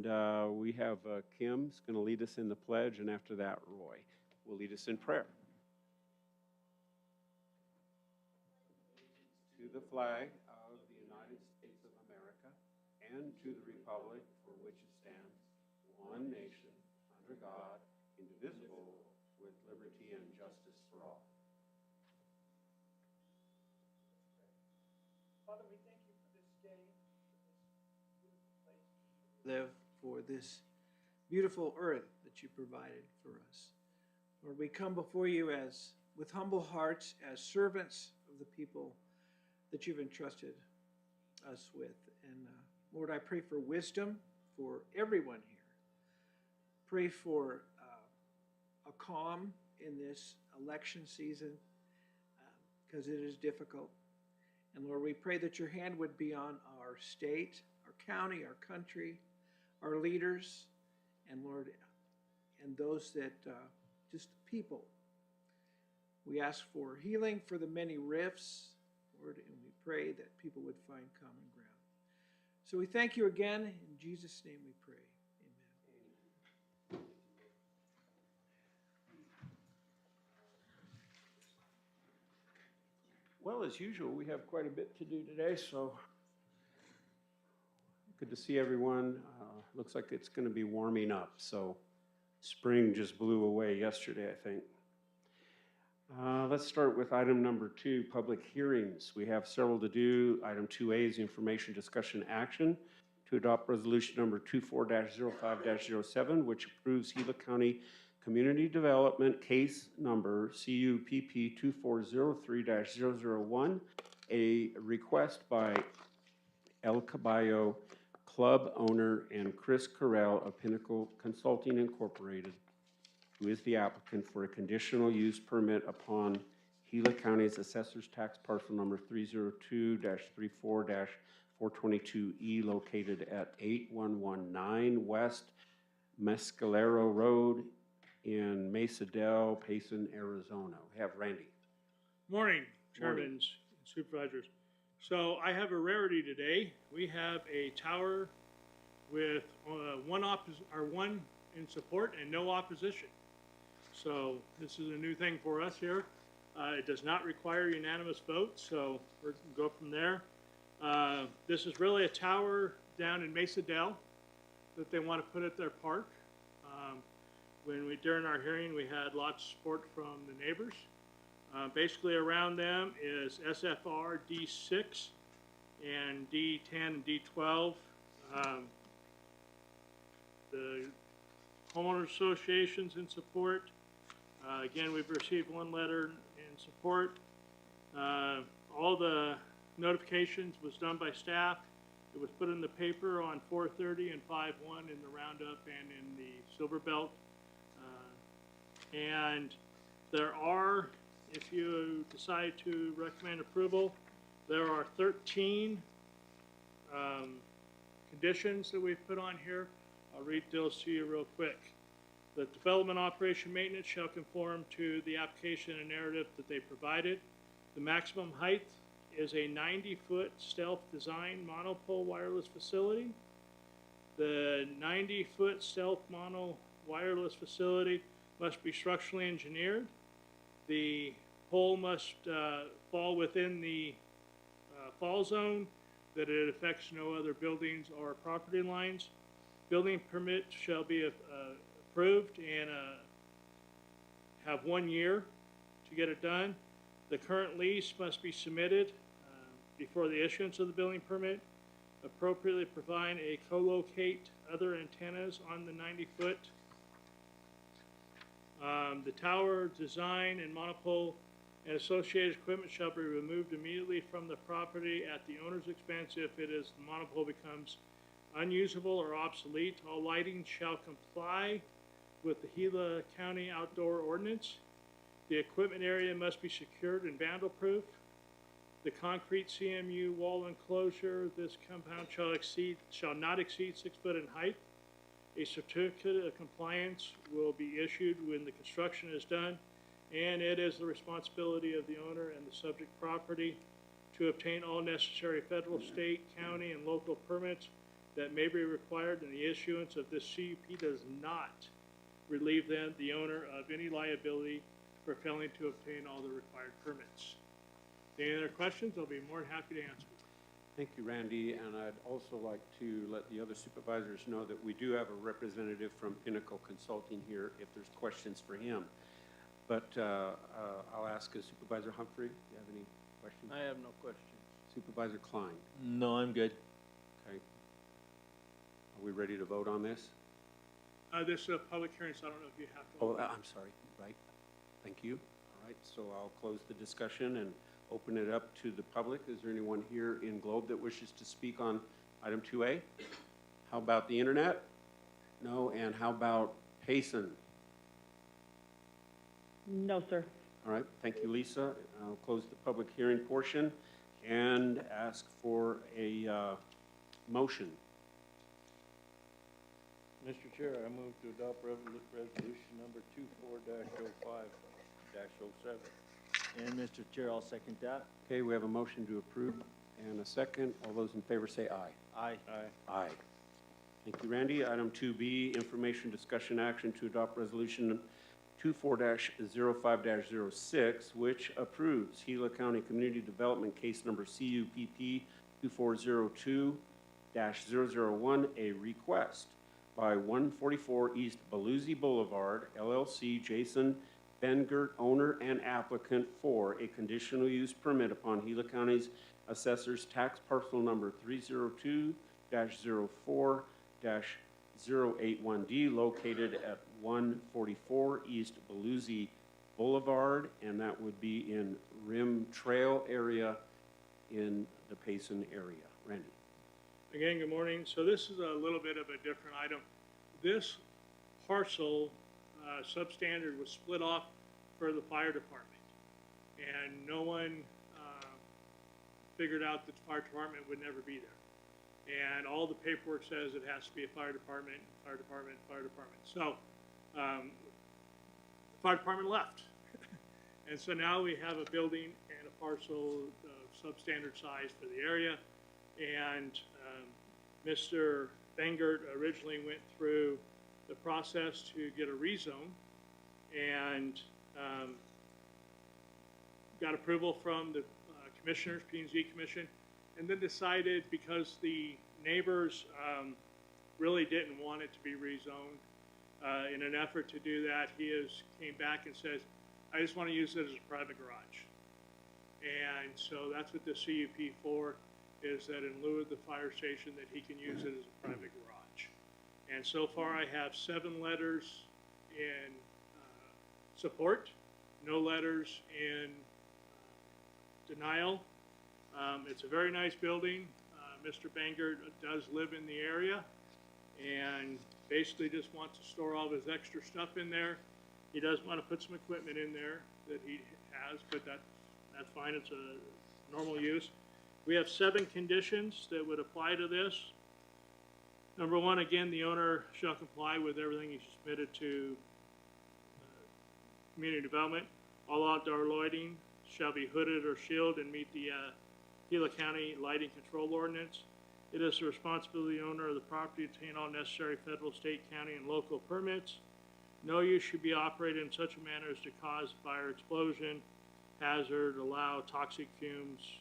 And we have Kim's going to lead us in the pledge, and after that, Roy will lead us in prayer. To the flag of the United States of America and to the republic for which it stands, one nation, under God, indivisible, with liberty and justice for all. Father, we thank you for this day, for this beautiful place to live, for this beautiful earth that you provided for us. Lord, we come before you with humble hearts, as servants of the people that you've entrusted us with. And Lord, I pray for wisdom for everyone here. Pray for a calm in this election season, because it is difficult. And Lord, we pray that your hand would be on our state, our county, our country, our leaders, and Lord, and those that, just people. We ask for healing for the many rifts, Lord, and we pray that people would find common ground. So we thank you again. In Jesus' name we pray. Amen. Well, as usual, we have quite a bit to do today, so good to see everyone. Looks like it's going to be warming up, so spring just blew away yesterday, I think. Let's start with item number 2, public hearings. We have several to do. Item 2A is information, discussion, action to adopt resolution number 24-05-07, which approves Gila County Community Development Case Number CUPP 2403-001, a request by El Caballo Club owner and Chris Carell of Pinnacle Consulting Incorporated, who is the applicant for a conditional use permit upon Gila County's Assessor's Tax Parcel Number 302-34-422E, located at 8119 West Mescalero Road in Mesa Del Payson, Arizona. We have Randy. Morning, Chairmen and Supervisors. So I have a rarity today. We have a tower with one in support and no opposition. So this is a new thing for us here. It does not require unanimous vote, so we're going to go from there. This is really a tower down in Mesa Del that they want to put at their park. During our hearing, we had lots of support from the neighbors. Basically around them is SFR D6 and D10 and D12. The homeowner association's in support. Again, we've received one letter in support. All the notifications was done by staff. It was put in the paper on 4:30 and 5:1 in the roundup and in the Silver Belt. And there are, if you decide to recommend approval, there are 13 conditions that we've put on here. I'll read those to you real quick. The development, operation, maintenance shall conform to the application and narrative that they provided. The maximum height is a 90-foot stealth design monopole wireless facility. The 90-foot stealth mono wireless facility must be structurally engineered. The pole must fall within the fall zone, that it affects no other buildings or property lines. Building permit shall be approved and have 1 year to get it done. The current lease must be submitted before the issuance of the building permit. Appropriately provide a co-locate other antennas on the 90-foot. The tower design and monopole and associated equipment shall be removed immediately from the property at the owner's expense if the monopole becomes unusable or obsolete. All lighting shall comply with the Gila County Outdoor Ordinance. The equipment area must be secured and vandal-proof. The concrete CMU wall enclosure, this compound shall not exceed 6 foot in height. A certificate of compliance will be issued when the construction is done, and it is the responsibility of the owner and the subject property to obtain all necessary federal, state, county, and local permits that may be required, and the issuance of this CUP does not relieve the owner of any liability for failing to obtain all the required permits. Any other questions? I'll be more than happy to answer. Thank you, Randy, and I'd also like to let the other supervisors know that we do have a representative from Pinnacle Consulting here if there's questions for him. But I'll ask Supervisor Humphrey, do you have any questions? I have no questions. Supervisor Klein, No, I'm good. okay. Are we ready to vote on this? This is a public hearing, so I don't know if you have to. Oh, I'm sorry, right. Thank you. All right, so I'll close the discussion and open it up to the public. Is there anyone here in Globe that wishes to speak on item 2A? How about the internet? No, and how about Payson? No, sir. All right, thank you, Lisa. I'll close the public hearing portion and ask for a motion. Mr. Chair, I move to adopt resolution number 24-05-07. And Mr. Chair, I'll second that. Okay, we have a motion to approve and a second. All those in favor say aye. Aye. Aye. Thank you, Randy. Item 2B, information, discussion, action to adopt resolution 24-05-06, which approves Gila County Community Development Case Number CUPP 2402-001, a request by 144 East Belusi Boulevard, LLC, Jason Bengert, owner and applicant for a conditional use permit upon Gila County's assessor's tax parcel number 302-04-081D, located at 144 East Belusi Boulevard, and that would be in Rim Trail area in the Payson area. Randy. Again, good morning. So this is a little bit of a different item. This parcel substandard was split off for the fire department, and no one figured out that the fire department would never be there. And all the paperwork says it has to be a fire department, fire department, fire department. So the fire department left. And so now we have a building and a parcel of substandard size for the area. And Mr. Bengert originally went through the process to get a rezone and got approval from the commissioners, P&Z Commission, and then decided because the neighbors really didn't want it to be rezoned. In an effort to do that, came back and says, I just want to use it as a private garage. And so that's what the CUP for is, that in lieu of the fire station, that he can use it as a private garage. And so far I have 7 letters in support, no letters in denial. It's a very nice building. Mr. Bengert does live in the area and basically just wants to store all of his extra stuff in there. He does want to put some equipment in there that he has, but that's fine. It's a normal use. We have 7 conditions that would apply to this. Number 1, again, the owner shall comply with everything he submitted to community development. All outdoor lighting shall be hooded or shielded and meet the Gila County Lighting Control Ordinance. It is the responsibility of the owner of the property to obtain all necessary federal, state, county, and local permits. No use should be operated in such a manner as to cause fire, explosion, hazard, allow toxic fumes,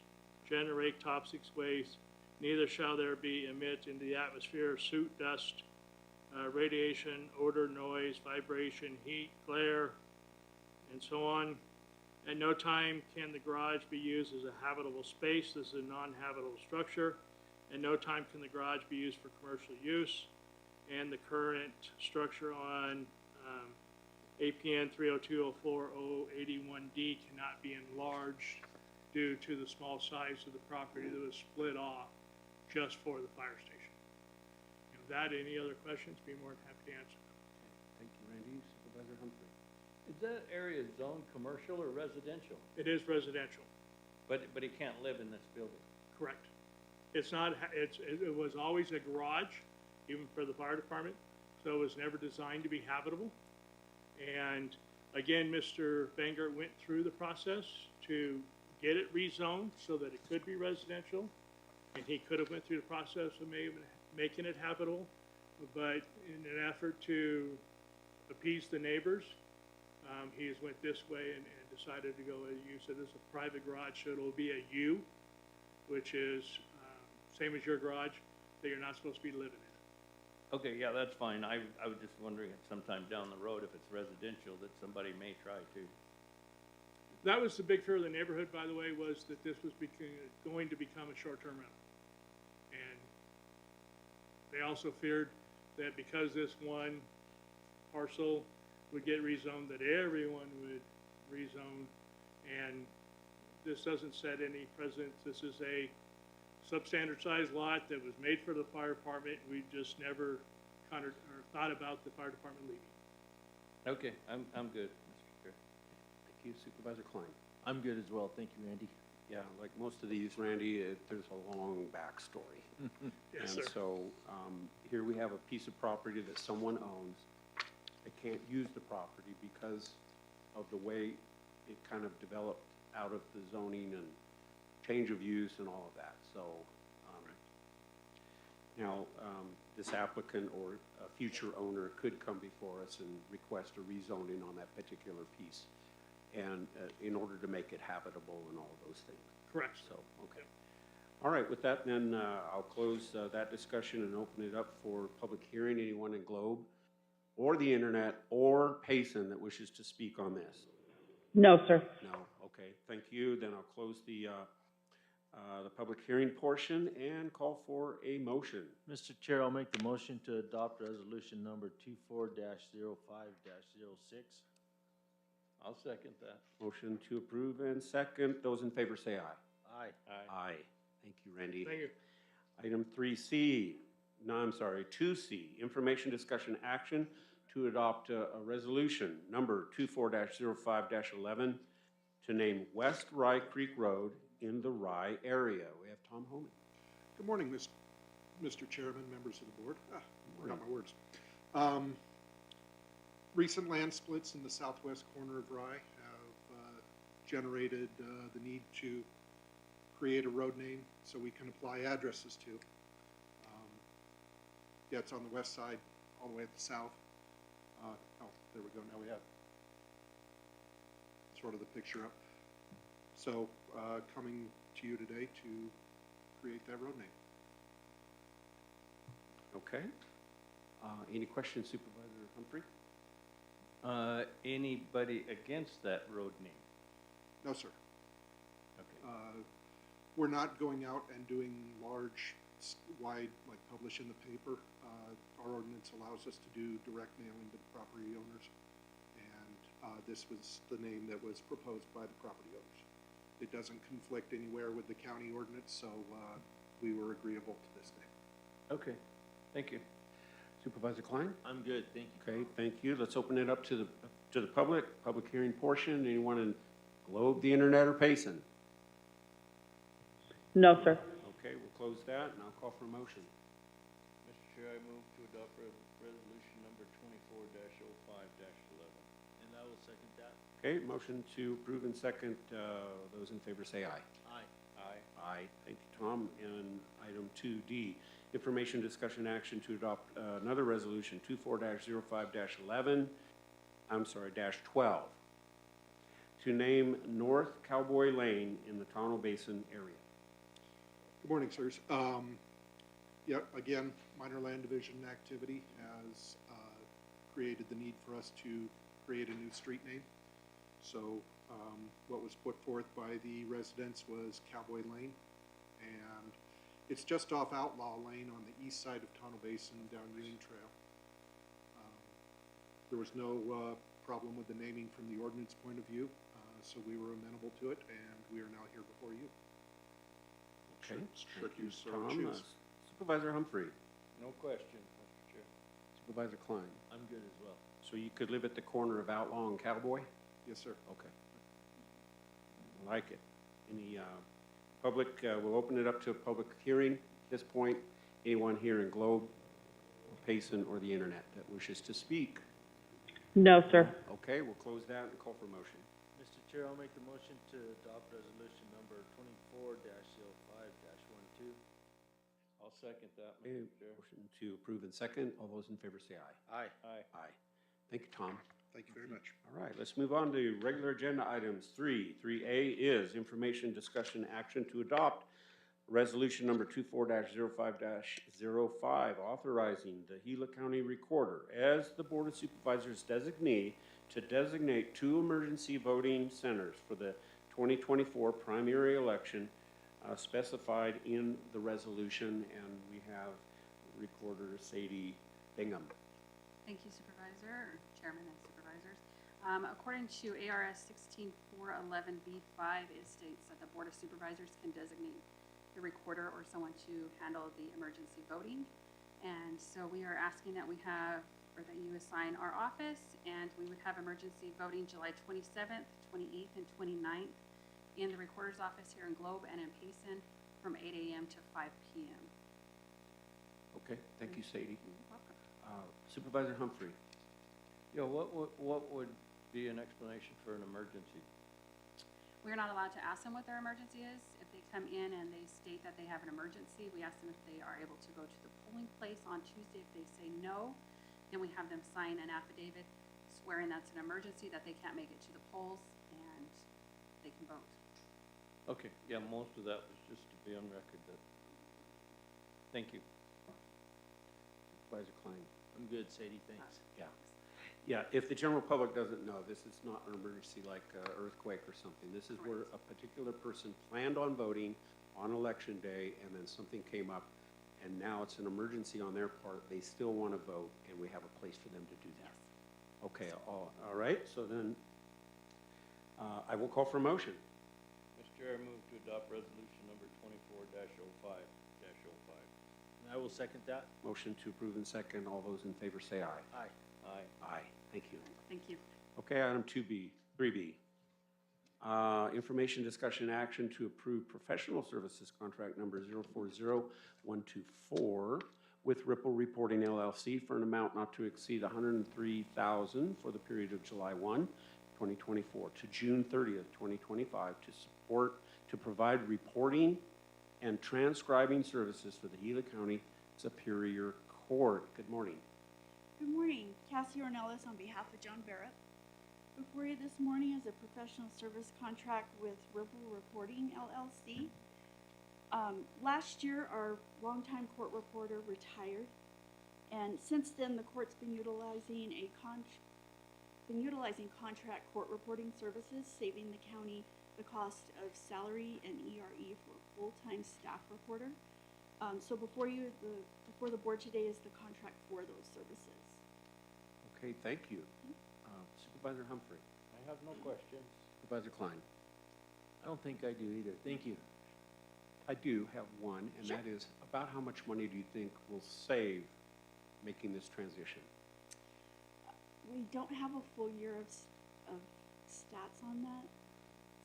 generate toxic waste. Neither shall there be emit into the atmosphere soot, dust, radiation, odor, noise, vibration, heat, glare, and so on. At no time can the garage be used as a habitable space. This is a non-habitable structure. At no time can the garage be used for commercial use. And the current structure on APN 302.04.081D cannot be enlarged due to the small size of the property that was split off just for the fire station. With that, any other questions? Be more than happy to answer. Thank you, Randy. Supervisor Humphrey. Is that area zoned commercial or residential? It is residential, But he can't live in this building. correct. It's not, it was always a garage, even for the fire department, so it was never designed to be habitable. And again, Mr. Bengert went through the process to get it rezoned so that it could be residential, and he could have went through the process of making it habitable, but in an effort to appease the neighbors, he has went this way and decided to go a U. So this is a private garage, so it'll be a U, which is same as your garage, that you're not supposed to be living in. Okay, yeah, that's fine. I was just wondering if sometime down the road, if it's residential, that somebody may try to. That was the big fear of the neighborhood, by the way, was that this was going to become a short-term rental. And they also feared that because this one parcel would get rezoned, that everyone would rezone. And this doesn't set any precedent. This is a substandard size lot that was made for the fire department. We just never thought about the fire department leaving. Okay, I'm good, Mr. Chair. Thank you, Supervisor Klein. I'm good as well, thank you, Randy. Yeah, like most of these, Randy, there's a long backstory. Yes, And sir. so, here we have a piece of property that someone owns. They can't use the property because of the way it kind of developed out of the zoning and change of use and all of that. So, now, this applicant or a future owner could come before us and request a rezoning on that particular piece, and in order to make it habitable and all of those things. Correct. So, okay. All right, with that, then I'll close that discussion and open it up for public hearing. Anyone in Globe or the internet or Payson that wishes to speak on this? No, sir. No, okay, thank you. Then I'll close the public hearing portion and call for a motion. Mr. Chair, I'll make the motion to adopt resolution number 24-05-06. I'll second that. Motion to approve and second. Those in favor say aye. Aye. Aye. Thank you, Randy. Thank you. Item 2C, information discussion action to adopt a resolution number 24-05-11 to name West Rye Creek Road in the Rye area. We have Tom Homan. Good morning, Mr. Chairman, members of the board. Forgot my words. Recent land splits in the southwest corner of Rye have generated the need to create a road name so we can apply addresses to. Yeah, it's on the west side, all the way at the south. Oh, there we go. Now we have sort of the picture up. So, coming to you today to create that road name. Okay. Any questions, Supervisor Humphrey? Anybody against that road name? No, sir. Okay. We're not going out and doing large, wide, like publish in the paper. Our ordinance allows us to do direct mailing to the property owners. And this was the name that was proposed by the property owners. It doesn't conflict anywhere with the county ordinance, so we were agreeable to this name. Okay, thank you. Supervisor Klein? I'm good, thank you. Okay, thank you. Let's open it up to the public hearing portion. Anyone in Globe, the internet, or Payson? No, sir. Okay, we'll close that and I'll call for a motion. Mr. Chair, I move to adopt resolution number 24-05-11. And I will second that. Okay, motion to approve and second. Those in favor say aye. Aye. Aye. Aye. Thank you, Tom. And item 2D, information discussion action to adopt another resolution, 24-05-11, -12, to name North Cowboy Lane in the Tonto Basin area. Good morning, sirs. Yeah, again, minor land division activity has created the need for us to create a new street name. So what was put forth by the residents was Cowboy Lane, and it's just off Outlaw Lane on the east side of Tonto Basin down Union Trail. There was no problem with the naming from the ordinance point of view, so we were amenable to it, and we are now here before you. Okay. Should Thank you, you so Tom. choose. Supervisor Humphrey, No question, Mr. Chair. Supervisor Klein. I'm good as well. So you could live at the corner of Outlaw and Cowboy? Yes, sir. Okay. I like it. Any public, we'll open it up to a public hearing. At this point, anyone here in Globe, Payson, or the internet that wishes to speak? No, sir. Okay, we'll close that and call for motion. Mr. Chair, I'll make the motion to adopt resolution number 24-05-12. I'll second that, Okay, Mr. Chair. motion to approve and second. All those in favor say aye. Aye. Aye. Aye. Thank you, Tom. Thank you very much. All right, let's move on to regular agenda items. 3A is information, discussion, action to adopt resolution number 24-05-05, authorizing the Gila County Recorder as the Board of Supervisors designee to designate 2 emergency voting centers for the 2024 primary election specified in the resolution, and we have Recorder Sadie Bingham. Thank you, Supervisor, or Chairman and Supervisors. According to ARS 16411B5, it states that the Board of Supervisors can designate the recorder or someone to handle the emergency voting. And so we are asking that we have, or that you assign our office, and we would have emergency voting July 27th, 28th, and 29th in the recorder's office here in Globe and in Payson from 8 a.m. to 5 p.m. Okay, thank you, Sadie. You're welcome. Supervisor Humphrey. Yeah, what would be an explanation for an emergency? We're not allowed to ask them what their emergency is. If they come in and they state that they have an emergency, we ask them if they are able to go to the polling place on Tuesday. If they say no, then we have them sign an affidavit swearing that's an emergency, that they can't make it to the polls, and they can vote. Okay, yeah, most of that was just to be on record that, thank you. Supervisor Klein. I'm good, Sadie, thanks. Yeah. Yeah, if the general public doesn't know, this is not an emergency like earthquake or something. This is where a particular person planned on voting on election day, and then something came up, and now it's an emergency on their part. They still want to vote, and we have a place for them to do that. Okay, all right, so then I will call for a motion. Mr. Chair, I move to adopt resolution number 24-05-05. And I will second that. Motion to approve and second. All those in favor say aye. Aye. Aye. Aye. Thank you. Thank you. Okay, item 3B. Information, discussion, action to approve professional services contract number 040124 with Ripple Reporting LLC for an amount not to exceed $103,000 for the period of July 1, 2024 to June 30th, 2025 to provide reporting and transcribing services for the Gila County Superior Court. Good morning. Good morning, Cassie Ornelas on behalf of John Barrett. Before you this morning is a professional service contract with Ripple Reporting LLC. Last year, our longtime court reporter retired, and since then, the court's been utilizing contract court reporting services, saving the county the cost of salary and ERE for a full-time staff reporter. So before the board today is the contract for those services. Okay, thank you. Supervisor Humphrey. I have no questions. Supervisor Klein. I don't think I do either. Thank you. I do have one, and Sure. that is about how much money do you think we'll save making this transition? We don't have a full year of stats on that.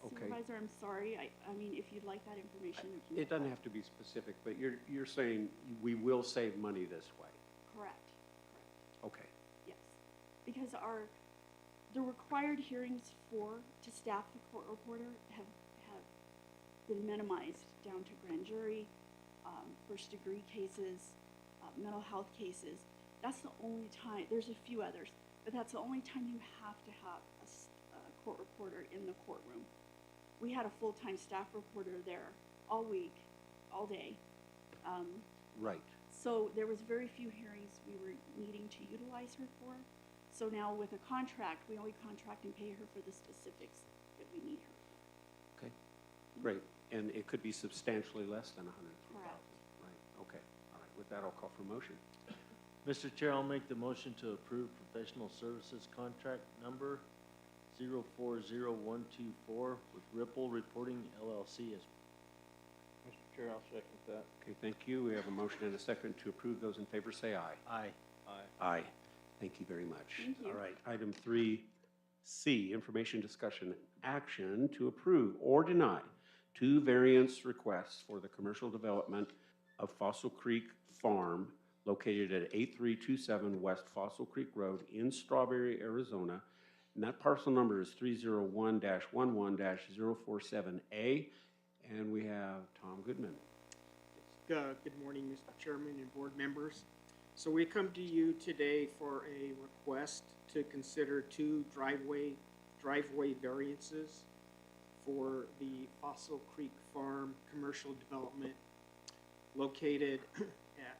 Okay. Supervisor, I'm sorry. I mean, if you'd like that information. we can It get doesn't that. have to be specific, but you're saying we will save money this way. Correct. Okay. Yes, because the required hearings to staff the court reporter have been minimized down to grand jury, first degree cases, mental health cases. That's the only time, there's a few others, but that's the only time you have to have a court reporter in the courtroom. We had a full-time staff reporter there all week, all day. Right. So there was very few hearings we were needing to utilize her for. So now with a contract, we only contract and pay her for the specifics that we need her. Okay. Great. And it could be substantially less than 103,000. Correct. Right. Okay. All right. With that, I'll call for a motion. Mr. Chair, I'll make the motion to approve professional services contract number 040124 with Ripple Reporting LLC as Mr. Chair, I'll second that. Okay. Thank you. We have a motion and a second to approve. Those in favor say aye. aye. Aye. Aye. Thank you very much. Thank you. All right, item 3C, information, discussion, action to approve or deny 2 variance requests for the commercial development of Fossil Creek Farm located at 8327 West Fossil Creek Road in Strawberry, Arizona. And that parcel number is 301-11-047A. And we have Tom Goodman. Good morning, Mr. Chairman and board members. So we come to you today for a request to consider two driveway variances for the Fossil Creek Farm commercial development located at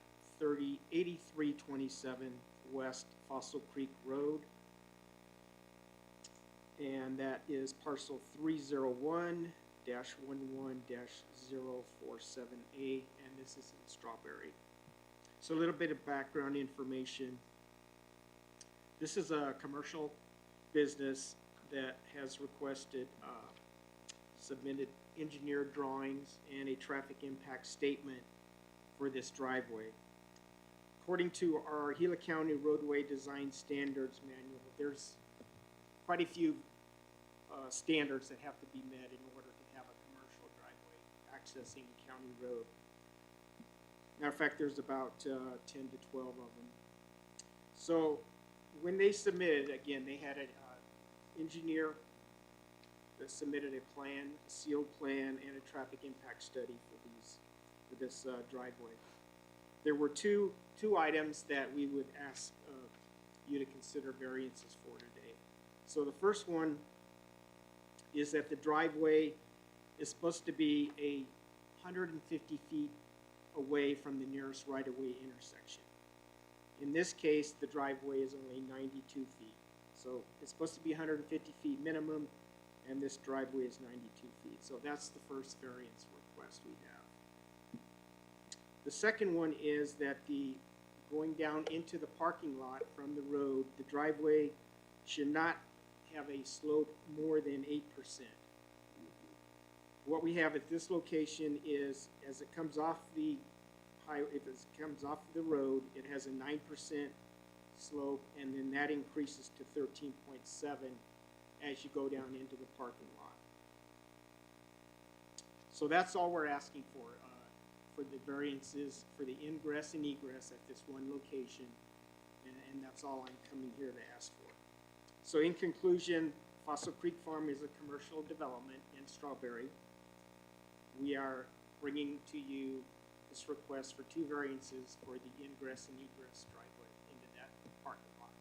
8327 West Fossil Creek Road. And that is parcel 301-11-047A, and this is in Strawberry. So a little bit of background information. This is a commercial business that has requested, submitted engineered drawings and a traffic impact statement for this driveway. According to our Gila County Roadway Design Standards Manual, there's quite a few standards that have to be met in order to have a commercial driveway accessing a county road. Matter of fact, there's about 10 to 12 of them. So when they submitted, again, they had an engineer that submitted a plan, a sealed plan, and a traffic impact study for this driveway. There were two items that we would ask you to consider variances for today. So the first one is that the driveway is supposed to be 150 feet away from the nearest right-of-way intersection. In this case, the driveway is only 92 feet. So it's supposed to be 150 feet minimum, and this driveway is 92 feet. So that's the first variance request we have. The second one is that going down into the parking lot from the road, the driveway should not have a slope more than 8%. What we have at this location is, as it comes off the highway, if it comes off the road, it has a 9% slope, and then that increases to 13.7 as you go down into the parking lot. So that's all we're asking for the variances for the ingress and egress at this one location, and that's all I'm coming here to ask for. So in conclusion, Fossil Creek Farm is a commercial development in Strawberry. We are bringing to you this request for two variances for the ingress and egress driveway into that parking lot.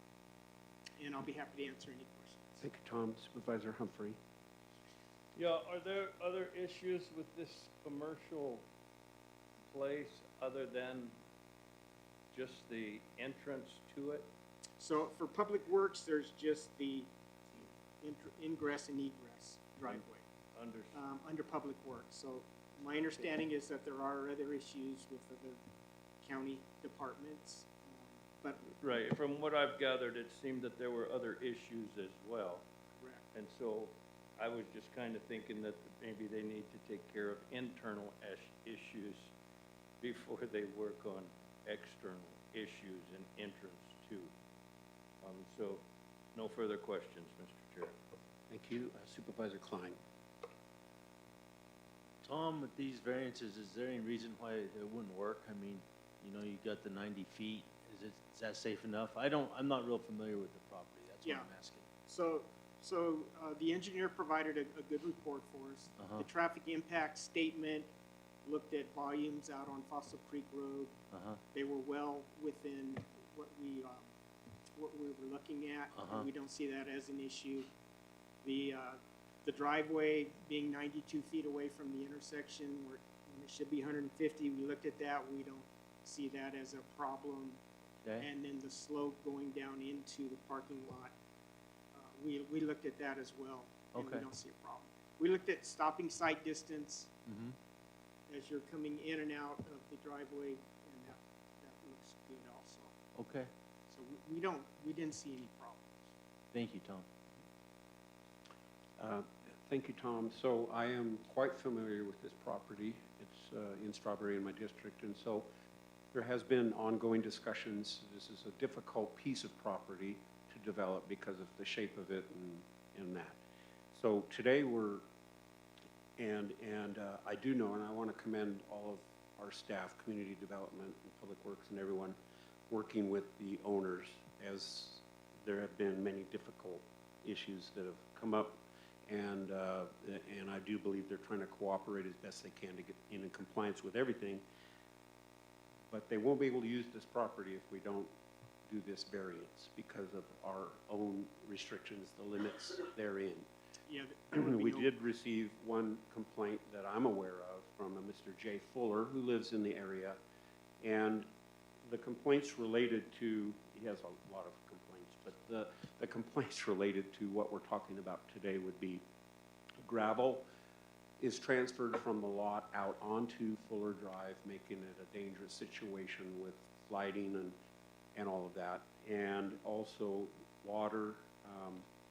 And I'll be happy to answer any questions. Thank you, Tom. Supervisor Humphrey. Yeah, are there other issues with this commercial place other than just the entrance to it? So for Public Works, there's just the ingress and egress driveway under Public Works. So my understanding is that there are other issues with other county departments, but Right, from what I've gathered, it seemed that there were other issues as well. correct. And so I was just kind of thinking that maybe they need to take care of internal issues before they work on external issues and entrance too. So no further questions, Mr. Chair. Thank you. Supervisor Klein. Tom, with these variances, is there any reason why it wouldn't work? I mean, you know, you got the 90 feet. Is that safe enough? I'm not real familiar with the property. That's what Yeah. I'm asking. So the engineer provided a good report for us. Uh-huh. The traffic impact statement looked at volumes out on Fossil Creek Road. Uh-huh. They were well within what we were looking at. Uh-huh. We don't see that as an issue. The driveway being 92 feet away from the intersection, where it should be 150, we looked at that. We don't see that as a problem. Okay. And then the slope going down into the parking lot, we looked at that as well, and we Okay. don't see a problem. We looked at stopping sight distance Mm-hmm. as you're coming in and out of the driveway, and that looks good also. Okay. So we didn't see any problems. Thank you, Tom. Thank you, Tom. So I am quite familiar with this property. It's in Strawberry in my district, and so there has been ongoing discussions. This is a difficult piece of property to develop because of the shape of it and that. So today I do know, and I want to commend all of our staff, community development, and public works, and everyone working with the owners, as there have been many difficult issues that have come up, and I do believe they're trying to cooperate as best they can to get in compliance with everything. But they won't be able to use this property if we don't do this variance because of our own restrictions, the limits therein. Yeah, there would be We no- did receive one complaint that I'm aware of from a Mr. Jay Fuller, who lives in the area. And the complaints related to, he has a lot of complaints, but the complaints related to what we're talking about today would be gravel is transferred from the lot out onto Fuller Drive, making it a dangerous situation with sliding and all of that. And also water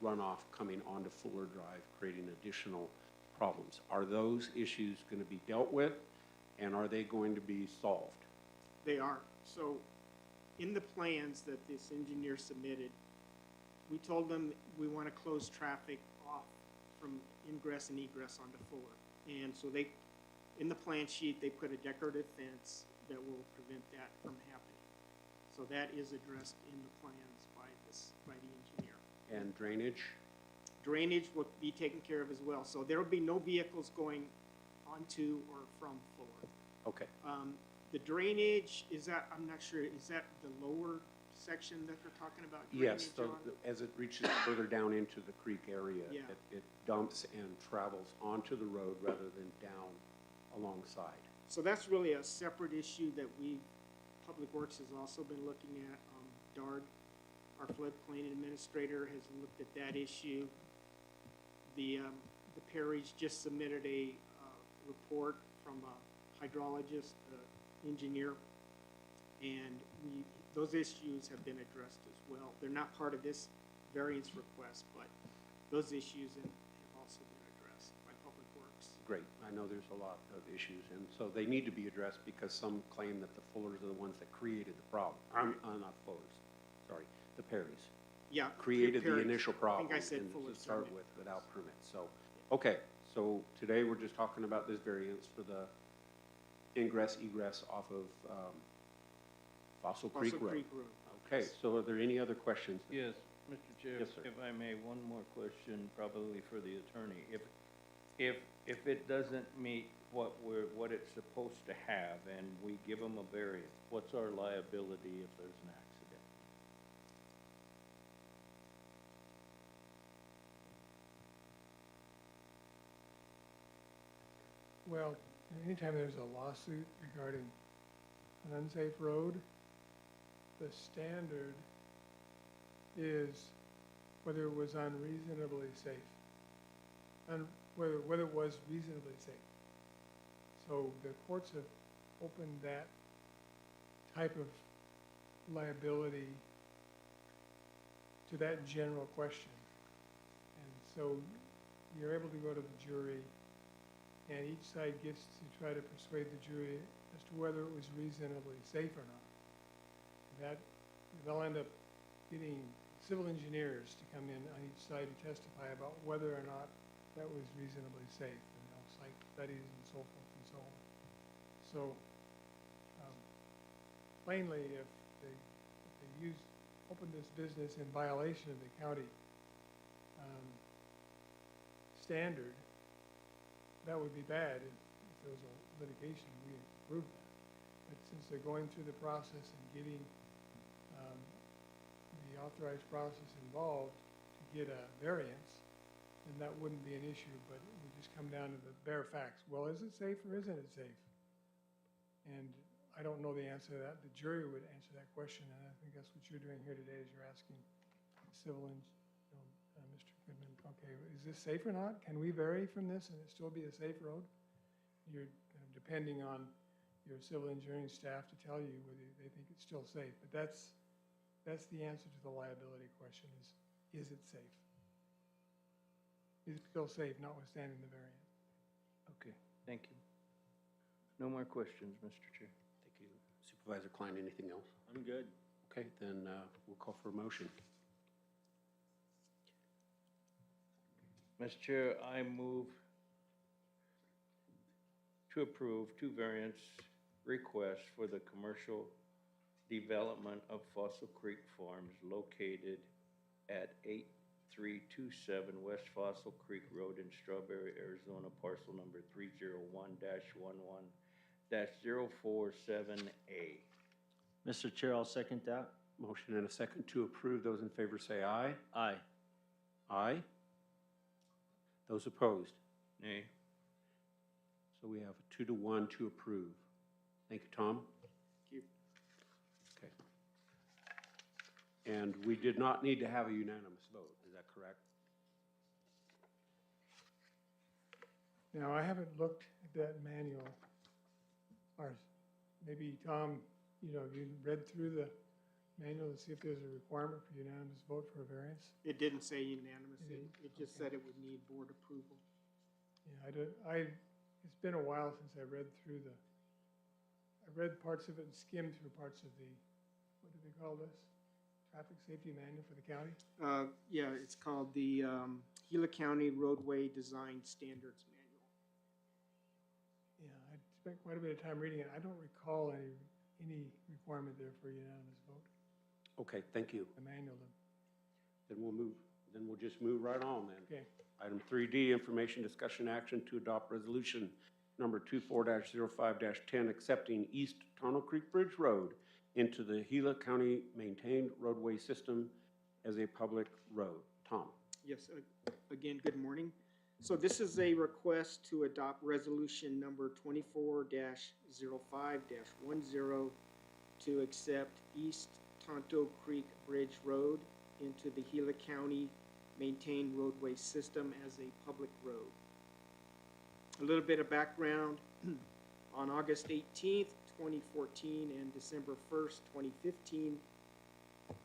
runoff coming onto Fuller Drive, creating additional problems. Are those issues going to be dealt with, and are they going to be solved? They are. So in the plans that this engineer submitted, we told them we want to close traffic off from ingress and egress onto Fuller. And so they, in the plan sheet, they put a decorative fence that will prevent that from happening. So that is addressed in the plans by the engineer. And drainage? Drainage will be taken care of as well. So there will be no vehicles going onto or from Fuller. Okay. The drainage, is that, I'm not sure, is that the lower section that they're talking about? Yes, drainage so on? as it reaches further down into the creek area, Yeah. it dumps and travels onto the road rather than down alongside. So that's really a separate issue that Public Works has also been looking at. DARD, our floodplain administrator, has looked at that issue. The Perrys just submitted a report from a hydrologist, engineer, and those issues have been addressed as well. They're not part of this variance request, but those issues have also been addressed by Public Works. Great, I know there's a lot of issues, and so they need to be addressed because some claim that the Fullers are the ones that created the problem. Not Fullers, sorry, the Perrys. Yeah. Created the Perry. initial problem. I think I said and Fuller. to start with, without permits, so, okay, so today we're just talking about this variance for the ingress, egress off of, Fossil Creek Road. Okay, so are there any other questions? Yes, Mr. Chair. Yes, sir. If I may, one more question, probably for the attorney. If it doesn't meet what it's supposed to have, and we give them a variance, what's our liability if there's an accident? Well, anytime there's a lawsuit regarding an unsafe road, the standard is whether it was unreasonably safe, whether it was reasonably safe. So the courts have opened that type of liability to that general question. And so you're able to go to the jury, and each side gets to try to persuade the jury as to whether it was reasonably safe or not. That they'll end up getting civil engineers to come in on each side to testify about whether or not that was reasonably safe, and they'll cite studies and so forth and so on. So plainly, if they open this business in violation of the county standard, that would be bad if there was a litigation, we approve that. But since they're going through the process and getting the authorized process involved to get a variance, then that wouldn't be an issue, but it would just come down to the bare facts. Well, is it safe or isn't it safe? And I don't know the answer to that. The jury would answer that question, and I think that's what you're doing here today, is you're asking civil Mr. Goodman, okay, is this safe or not? Can we vary from this and it still be a safe road? You're depending on your civil engineering staff to tell you whether they think it's still safe. But that's the answer to the liability question is it safe? Is it still safe, notwithstanding the variance? Okay, thank you. No more questions, Mr. Chair. Thank you. Supervisor Klein, anything else? I'm good. Okay, then we'll call for a motion. Mr. Chair, I move to approve two variance requests for the commercial development of Fossil Creek Farms located at 8327 West Fossil Creek Road in Strawberry, Arizona, parcel number 301-11-047A. Mr. Chair, I'll second that. Motion and a second to approve. Those in favor say aye. Aye. Aye. Those opposed? Nay. So we have a 2-1 to approve. Thank you, Tom. Thank you. Okay. And we did not need to have a unanimous vote, is that correct? Now, I haven't looked at that manual. Or maybe, Tom, you read through the manual to see if there's a requirement for unanimous vote for a variance? It didn't say unanimous. It didn't? It just Okay. said it would need board approval. Yeah, it's been a while since I read through I read parts of it and skimmed through parts of what do they call this? Traffic safety manual for the county? Yeah, it's called the Gila County Roadway Design Standards Manual. Yeah, I spent quite a bit of time reading it. I don't recall any requirement there for a unanimous vote, Okay, thank you. the manual. Then we'll just move right on then. Okay, Item 3D, information discussion action to adopt resolution number 24-05-10, accepting East Tonto Creek Bridge Road into the Gila County maintained roadway system as a public road. Tom? Yes, again, good morning. So this is a request to adopt resolution number 24-05-10 to accept East Tonto Creek Bridge Road into the Gila County maintained roadway system as a public road. A little bit of background. On August 18th, 2014 and December 1st, 2015,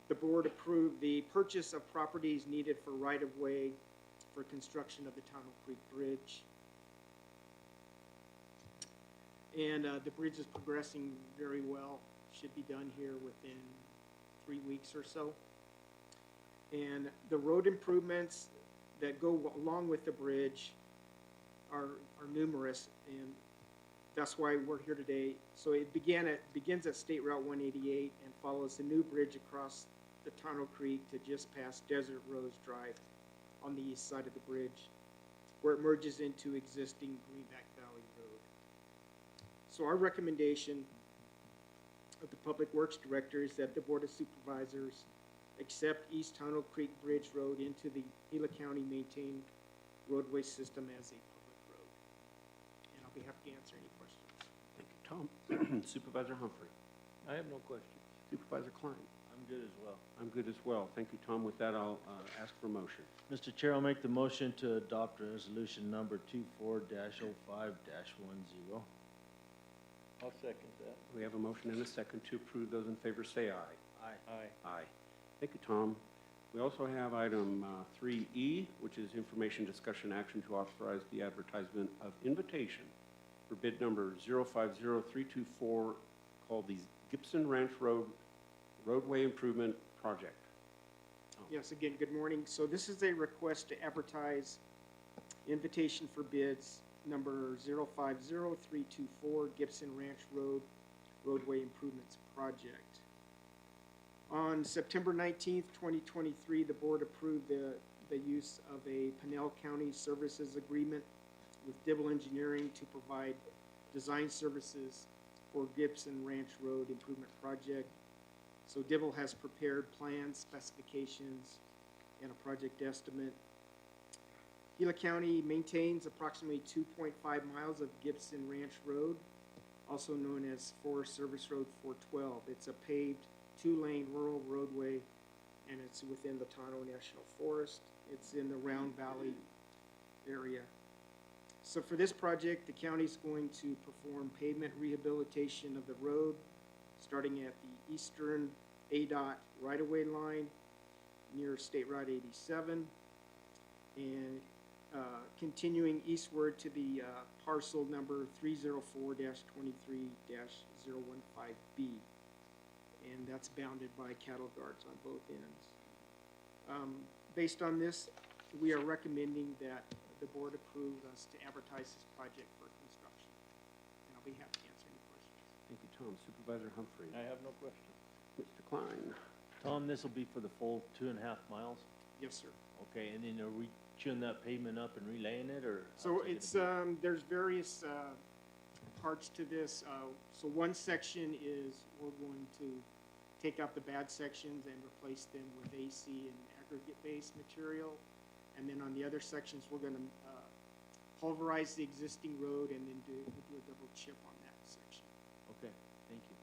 the board approved the purchase of properties needed for right-of-way for construction of the Tonto Creek Bridge. And the bridge is progressing very well. Should be done here within 3 weeks or so. And the road improvements that go along with the bridge are numerous, and that's why we're here today. So it begins at State Route 188 and follows the new bridge across the Tonto Creek to just past Desert Rose Drive on the east side of the bridge, where it merges into existing Greenback Valley Road. So our recommendation of the Public Works Director is that the Board of Supervisors accept East Tonto Creek Bridge Road into the Gila County maintained roadway system as a public road. And I'll be happy to answer any questions. Thank you, Tom. Supervisor Humphrey? I have no questions. Supervisor Klein? I'm good as well. I'm good as well. Thank you, Tom. With that, I'll ask for a motion. Mr. Chair, I'll make the motion to adopt resolution number 24-05-10. I'll second that. We have a motion and a second to approve. Those in favor say aye. Aye. Aye. Aye. Thank you, Tom. We also have item 3E, which is information discussion action to authorize the advertisement of invitation for bid number 050324 called the Gibson Ranch Road Roadway Improvement Project. Yes, again, good morning. So this is a request to advertise invitation for bids number 050324 Gibson Ranch Road Roadway Improvements Project. On September 19th, 2023, the board approved the use of a Pinell County Services Agreement with Dibble Engineering to provide design services for Gibson Ranch Road Improvement Project. So Dibble has prepared plans, specifications, and a project estimate. Gila County maintains approximately 2.5 miles of Gibson Ranch Road, also known as Forest Service Road 412. It's a paved 2-lane rural roadway, and it's within the Tonto National Forest. It's in the Round Valley area. So for this project, the county's going to perform pavement rehabilitation of the road, starting at the eastern ADOT right-of-way line near State Route 87, and continuing eastward to the parcel number 304-23-015B. And that's bounded by cattle guards on both ends. Based on this, we are recommending that the board approve us to advertise this project for construction. And I'll be happy to answer any questions. Thank you, Tom. Supervisor Humphrey? I have no questions. Mr. Klein? Tom, this will be for the full 2.5 miles? Yes, sir. Okay, and then are we chewing that pavement up and relaying it, or? So how's it it's, gonna there's various parts to this. So one section is we're going to take out the bad sections and replace them with AC and aggregate-based material. And then on the other sections, we're gonna pulverize the existing road and then we'll do a double chip on that section. Okay, thank you.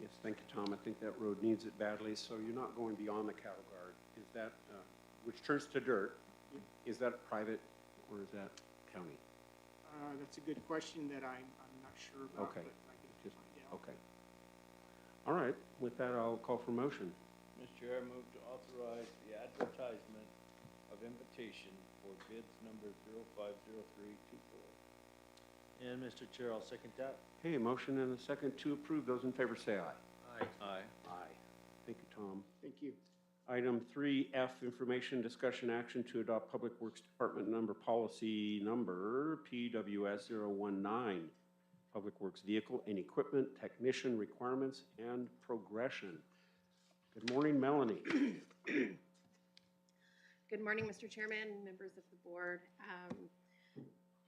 Yes, thank you, Tom. I think that road needs it badly, so you're not going beyond the cattle guard. Is that, which turns to dirt, is that private or is that county? That's a good question that I'm not sure about, Okay. but I can Just- find out. Okay. All right, with that, I'll call for motion. Mr. Chair, I move to authorize the advertisement of invitation for bids number 050324. And Mr. Chair, I'll second that. Okay, motion and a second to approve. Those in favor say aye. Aye. Aye. Aye. Thank you, Tom. Thank you. Item 3F, information, discussion, action to adopt Public Works Department number policy number PWS 019, Public Works Vehicle and Equipment Technician Requirements and Progression. Good morning, Melanie. Good morning, Mr. Chairman, members of the board.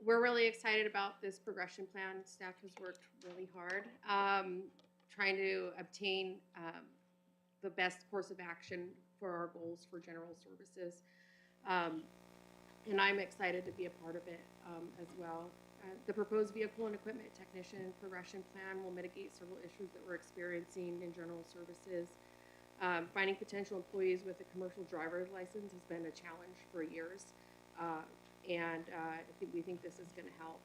We're really excited about this progression plan. Staff has worked really hard trying to obtain the best course of action for our goals for general services. And I'm excited to be a part of it as well. The proposed vehicle and equipment technician progression plan will mitigate several issues that we're experiencing in general services. Finding potential employees with a commercial driver's license has been a challenge for years, and we think this is going to help.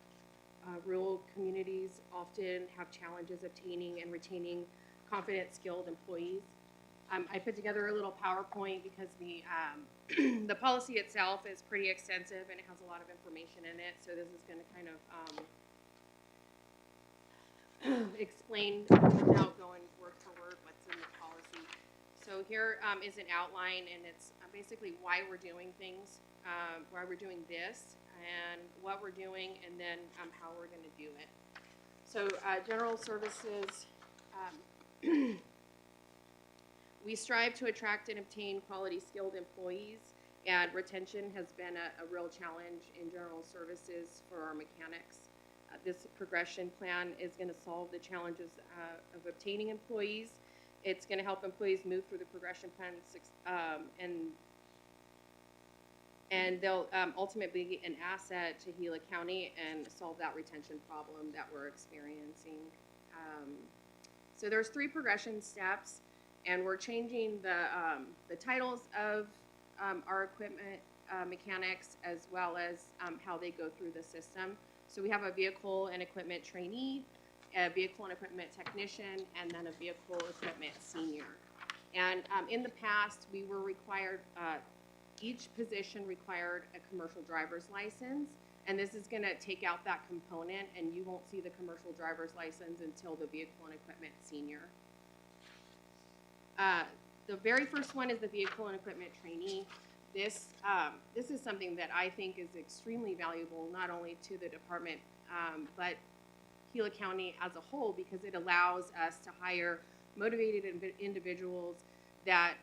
Rural communities often have challenges obtaining and retaining confident, skilled employees. I put together a little PowerPoint because the the policy itself is pretty extensive and it has a lot of information in it. So this is going to kind of explain without going word for word what's in the policy. So here is an outline, and it's basically why we're doing things, why we're doing this, and what we're doing, and then how we're going to do it. So general services. We strive to attract and obtain quality skilled employees, and retention has been a real challenge in general services for our mechanics. This progression plan is going to solve the challenges of obtaining employees. It's going to help employees move through the progression plan and they'll ultimately be an asset to Gila County and solve that retention problem that we're experiencing. So there's 3 progression steps. And we're changing the titles of our equipment mechanics as well as how they go through the system. So we have a vehicle and equipment trainee, a vehicle and equipment technician, and then a vehicle equipment senior. And in the past, we were required, each position required a commercial driver's license. And this is going to take out that component, and you won't see the commercial driver's license until the vehicle and equipment senior. The very first one is the vehicle and equipment trainee. This is something that I think is extremely valuable, not only to the department, but Gila County as a whole, because it allows us to hire motivated individuals that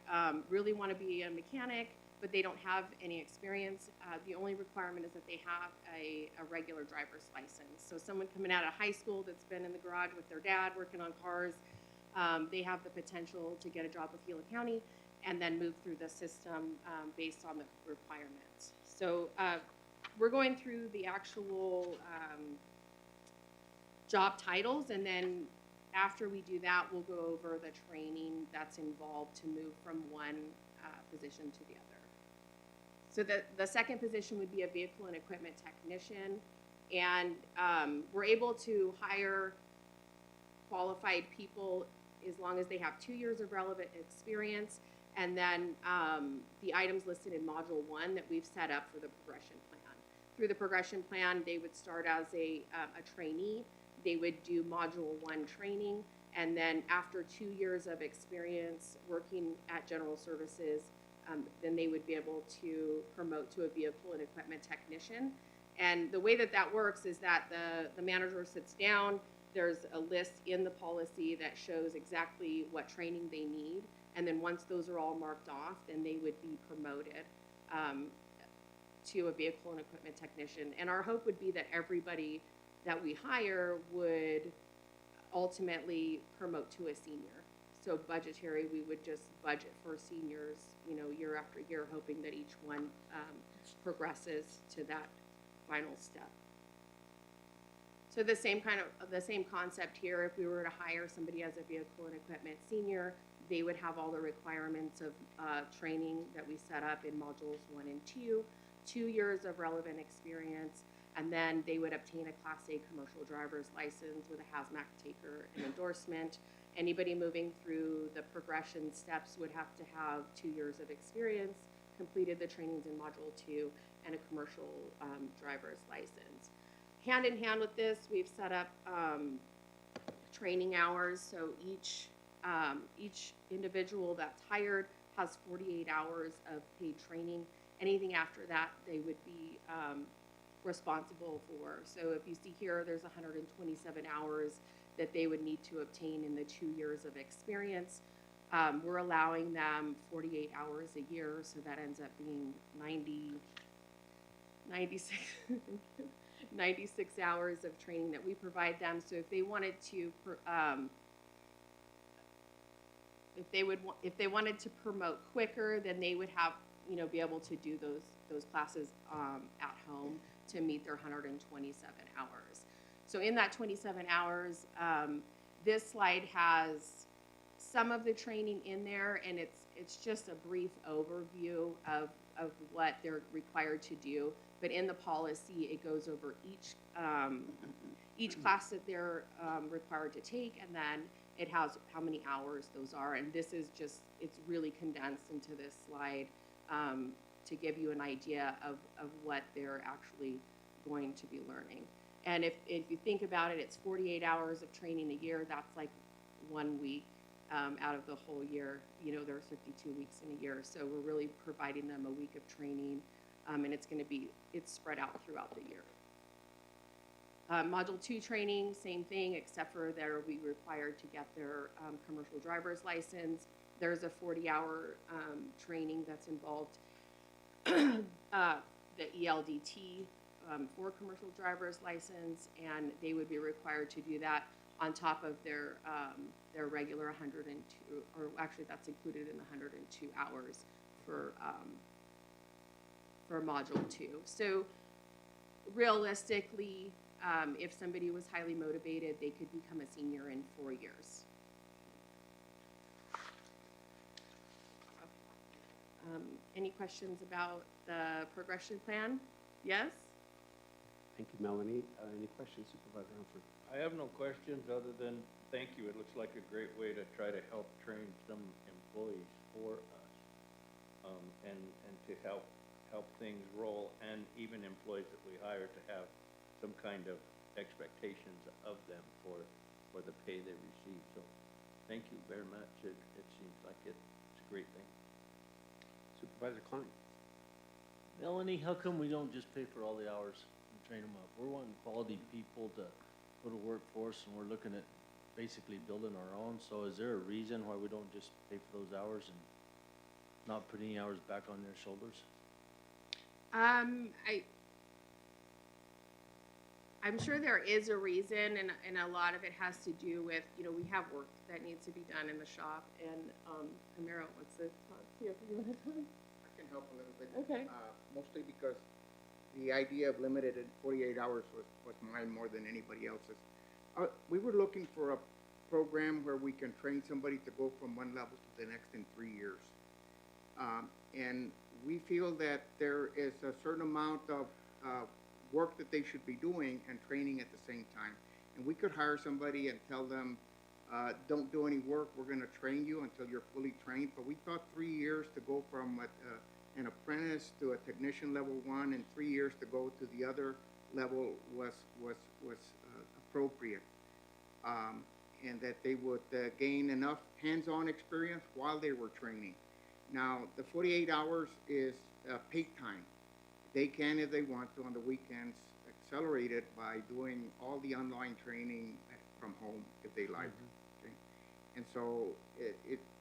really want to be a mechanic, but they don't have any experience. The only requirement is that they have a regular driver's license. So someone coming out of high school that's been in the garage with their dad working on cars, they have the potential to get a job with Gila County and then move through the system based on the requirements. So we're going through the actual job titles, and then after we do that, we'll go over the training that's involved to move from one position to the other. So the second position would be a vehicle and equipment technician, and we're able to hire qualified people as long as they have 2 years of relevant experience, and then the items listed in Module 1 that we've set up for the progression plan. Through the progression plan, they would start as a trainee. They would do Module 1 training, and then after 2 years of experience working at general services, then they would be able to promote to a vehicle and equipment technician. And the way that that works is that the manager sits down. There's a list in the policy that shows exactly what training they need. And then once those are all marked off, then they would be promoted to a vehicle and equipment technician. And our hope would be that everybody that we hire would ultimately promote to a senior. So budgetary, we would just budget for seniors, you know, year after year, hoping that each one progresses to that final step. So the same concept here, if we were to hire somebody as a vehicle and equipment senior, they would have all the requirements of training that we set up in modules 1 and 2 years of relevant experience, and then they would obtain a Class A commercial driver's license with a hazmat taker and endorsement. Anybody moving through the progression steps would have to have 2 years of experience, completed the trainings in module 2, and a commercial driver's license. Hand in hand with this, we've set up training hours. So each individual that's hired has 48 hours of paid training. Anything after that, they would be responsible for. So if you see here, there's 127 hours that they would need to obtain in the 2 years of experience. We're allowing them 48 hours a year, so that ends up being 96 hours of training that we provide them. So if they wanted to, if they wanted to promote quicker, then they would have, you know, be able to do those classes at home to meet their 127 hours. So in that 27 hours, this slide has some of the training in there, and it's just a brief overview of what they're required to do. But in the policy, it goes over each class that they're required to take, and then it has how many hours those are. And this is just, it's really condensed into this slide to give you an idea of what they're actually going to be learning. And if you think about it, it's 48 hours of training a year. That's like 1 week out of the whole year. You know, there's 52 weeks in a year. So we're really providing them a week of training, and it's spread out throughout the year. Module 2 training, same thing, except for they'll be required to get their commercial driver's license. There's a 40-hour training that's involved, the ELDT for commercial driver's license, and they would be required to do that on top of their regular 102, or actually that's included in the 102 hours for module 2. So realistically, if somebody was highly motivated, they could become a senior in 4 years. Any questions about the progression plan? Yes? Thank you, Melanie. Any questions, Supervisor Humphrey? I have no questions other than thank you. It looks like a great way to try to help train some employees for us, and to help things roll, and even employees that we hire to have some kind of expectations of them for the pay they receive. So thank you very much. It seems like it's a great thing. Supervisor Klein? Melanie, how come we don't just pay for all the hours and train them up? We're wanting quality people to go to work for us, and we're looking at basically building our own. So is there a reason why we don't just pay for those hours and not put any hours back on their shoulders? I'm sure there is a reason, and a lot of it has to do with, you know, we have work that needs to be done in the shop, and Amira wants to talk to you if you want to talk. I can help a little bit. Okay. Mostly because the idea of limited at 48 hours was mine more than anybody else's. We were looking for a program where we can train somebody to go from one level to the next in 3 years. And we feel that there is a certain amount of work that they should be doing and training at the same time. And we could hire somebody and tell them, don't do any work, we're going to train you until you're fully trained. But we thought 3 years to go from an apprentice to a technician level 1, and 3 years to go to the other level was appropriate. And that they would gain enough hands-on experience while they were training. Now, the 48 hours is paid time. They can, if they want to, on the weekends, accelerate it by doing all the online training from home if they like. Okay? And so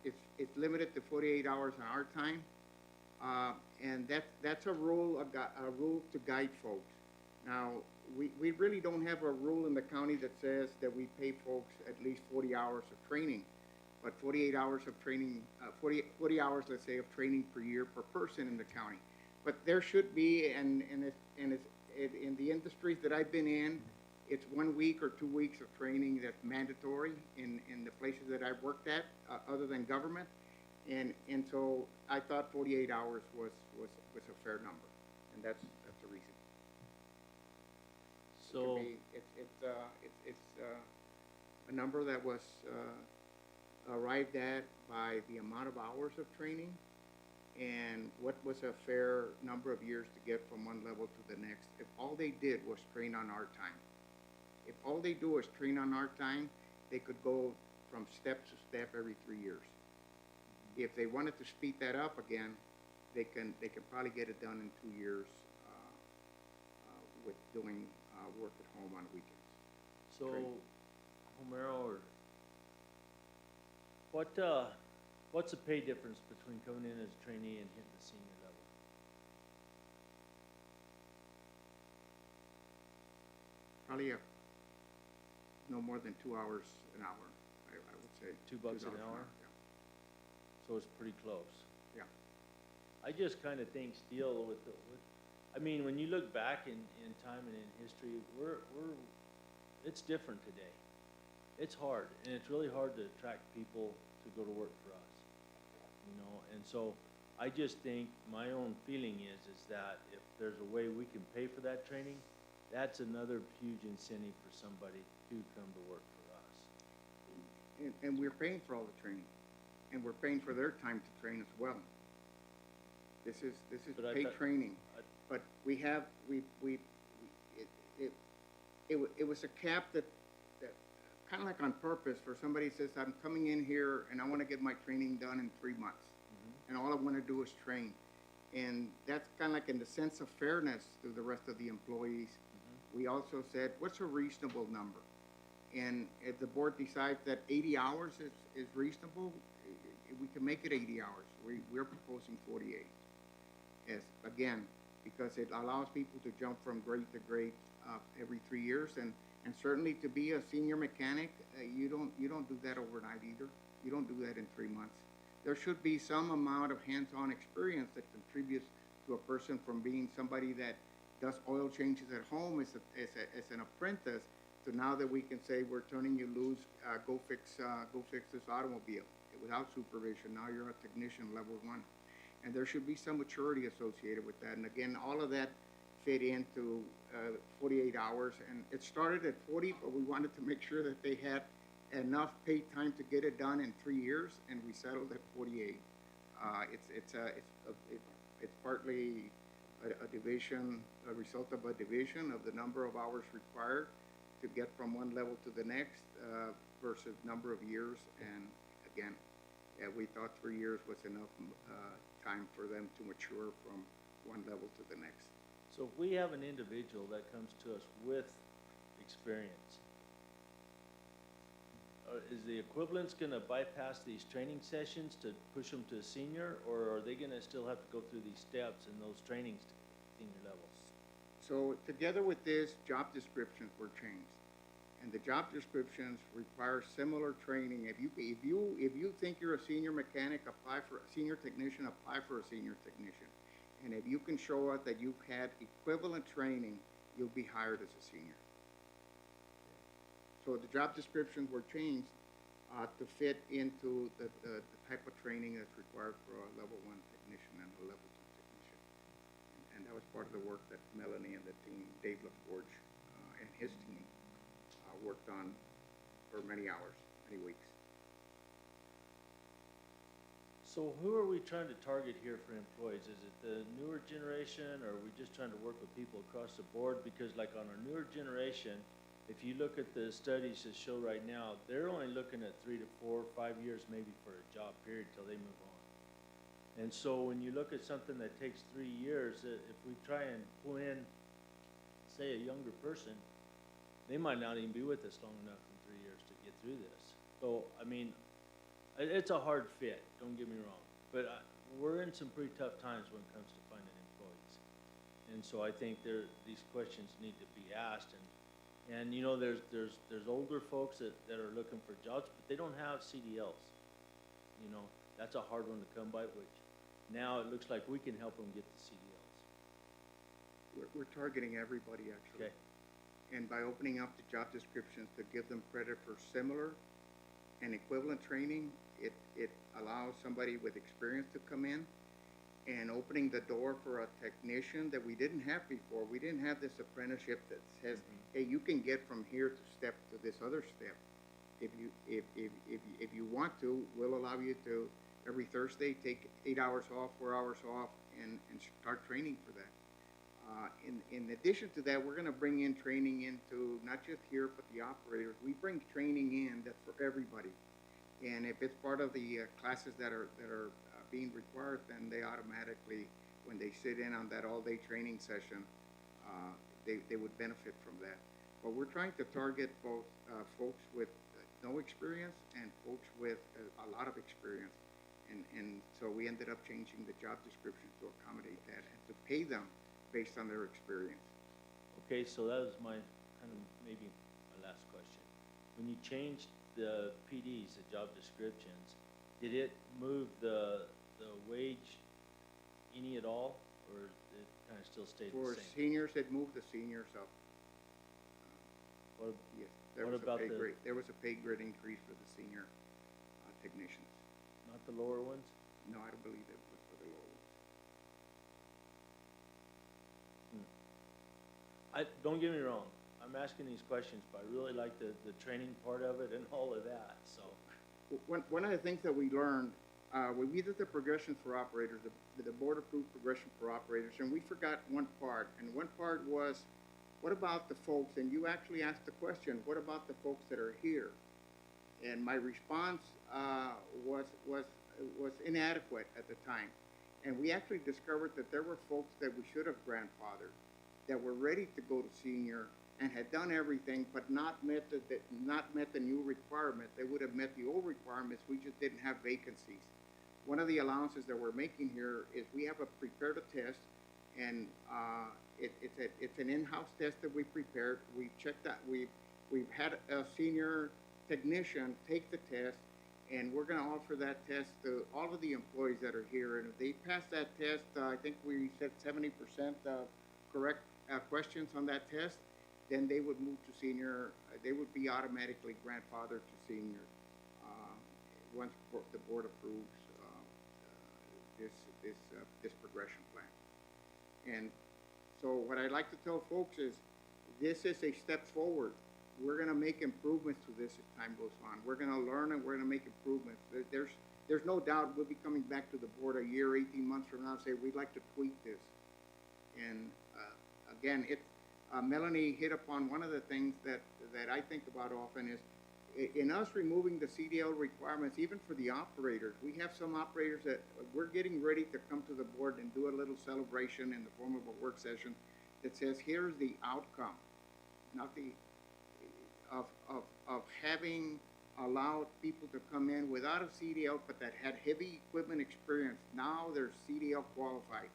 it's limited to 48 hours on our time, and that's a rule to guide folks. Now, we really don't have a rule in the county that says that we pay folks at least 40 hours of training. but 48 hours of training, 40 hours, let's say, of training per year per person in the county. But there should be, and in the industries that I've been in, it's 1 week or 2 weeks of training that's mandatory in the places that I've worked at, other than government. And so I thought 48 hours was a fair number, and that's the reason. So, To me, it's a number that was arrived at by the amount of hours of training and what was a fair number of years to get from one level to the next. If all they did was train on our time, if all they do is train on our time, they could go from step to step every 3 years. If they wanted to speed that up again, they can probably get it done in 2 years with doing work at home on weekends. so, Training. Homero, what's the pay difference between coming in as a trainee and hitting the senior level? Probably no more than 2 hours an hour, I would say. $2 an hour? Yeah. So it's pretty close. Yeah. I just kind of think still I mean, when you look back in time and in history, it's different today. It's hard, and it's really hard to attract people to go to work for us, you know, and so I just think my own feeling is that if there's a way we can pay for that training, that's another huge incentive for somebody to come to work for us. And we're paying for all the training, and we're paying for their time to train as well. This is But I paid thought- training, but we have, it was a cap that kind of like on purpose, for somebody says, I'm coming in here and I want to get my training done in 3 months. And all I want to do is train. And that's kind of like in the sense of fairness to the rest of the employees. We also said, what's a reasonable number? And if the board decides that 80 hours is reasonable, we can make it 80 hours. We're proposing 48. Yes, again, because it allows people to jump from grade to grade every 3 years. And certainly to be a senior mechanic, you don't do that overnight either. You don't do that in 3 months. There should be some amount of hands-on experience that contributes to a person from being somebody that does oil changes at home as an apprentice to now that we can say we're turning you loose, go fix this automobile without supervision. Now you're a technician level 1, and there should be some maturity associated with that. And again, all of that fit into 48 hours, and it started at 40, but we wanted to make sure that they had enough paid time to get it done in 3 years, and we settled at 48. It's partly a division, a result of a division of the number of hours required to get from one level to the next versus number of years. And again, we thought 3 years was enough time for them to mature from one level to the next. So if we have an individual that comes to us with experience, is the equivalence gonna bypass these training sessions to push them to a senior, or are they gonna still have to go through these steps and those trainings to senior levels? So together with this, job descriptions were changed, and the job descriptions require similar training. If you think you're a senior mechanic, apply for a senior technician, apply for a senior technician. And if you can show us that you've had equivalent training, you'll be hired as a senior. So the job descriptions were changed to fit into the type of training that's required for a level 1 technician and a level 2 technician. And that was part of the work that Melanie and the team, Dave LaForge and his team worked on for many hours, many weeks. So who are we trying to target here for employees? Is it the newer generation, or are we just trying to work with people across the board? Because like on our newer generation, if you look at the studies that show right now, they're only looking at 3 to 4, 5 years maybe for a job period till they move on. And so when you look at something that takes 3 years, if we try and pull in, say, a younger person, they might not even be with us long enough in 3 years to get through this. So, I mean, it's a hard fit, don't get me wrong. But we're in some pretty tough times when it comes to finding employees. And so I think these questions need to be asked. And you know, there's older folks that are looking for jobs, but they don't have CDLs. you know, that's a hard one to come by, which now it looks like we can help them get the CDLs. We're targeting everybody, actually. Okay, And by opening up the job descriptions to give them credit for similar and equivalent training, it allows somebody with experience to come in, and opening the door for a technician that we didn't have before. We didn't have this apprenticeship that says, hey, you can get from here to this other step. If you want to, we'll allow you to every Thursday take 8 hours off, 4 hours off, and start training for that. In addition to that, we're going to bring in training into not just here but the operators. We bring training in that's for everybody, and if it's part of the classes that are being required, then they automatically, when they sit in on that all-day training session, they would benefit from that. But we're trying to target both folks with no experience and folks with a lot of experience, and so we ended up changing the job description to accommodate that and to pay them based on their experience. okay, so that was my, kind of, maybe my last question. When you changed the PDs, the job descriptions, did it move the wage any at all, or it kind of still stayed the For same? seniors, it moved the seniors up. What, Yes, there What was about a pay the- grade. There was a pay grade increase for the senior technicians. not the lower ones? No, I don't believe it was for the lower ones. Don't get me wrong, I'm asking these questions, but I really like the training part of it and all of that, so. One of the things that we learned, when we did the progression for operators, the board approved progression for operators, and we forgot one part. And one part was, what about the folks, and you actually asked the question, what about the folks that are here? And my response was inadequate at the time. And we actually discovered that there were folks that we should have grandfathered, that were ready to go to senior and had done everything, but not met the new requirement. They would have met the old requirements, we just didn't have vacancies. One of the allowances that we're making here is we have prepared a test, and it's an in-house test that we prepared. We checked that, we've had a senior technician take the test, and we're gonna offer that test to all of the employees that are here. And if they pass that test, I think we said 70% correct questions on that test, then they would move to senior. They would be automatically grandfathered to senior once the board approves this progression plan. And so what I'd like to tell folks is, this is a step forward. We're going to make improvements to this as time goes on. We're going to learn and we're going to make improvements. There's no doubt we'll be coming back to the board a year, 18 months from now and say, we'd like to tweak this. And again, Melanie hit upon one of the things that I think about often is, in us removing the CDL requirements, even for the operators, we have some operators that we're getting ready to come to the board and do a little celebration in the form of a work session that says, here's the outcome, not of having allowed people to come in without a CDL, but that had heavy equipment experience. Now they're CDL qualified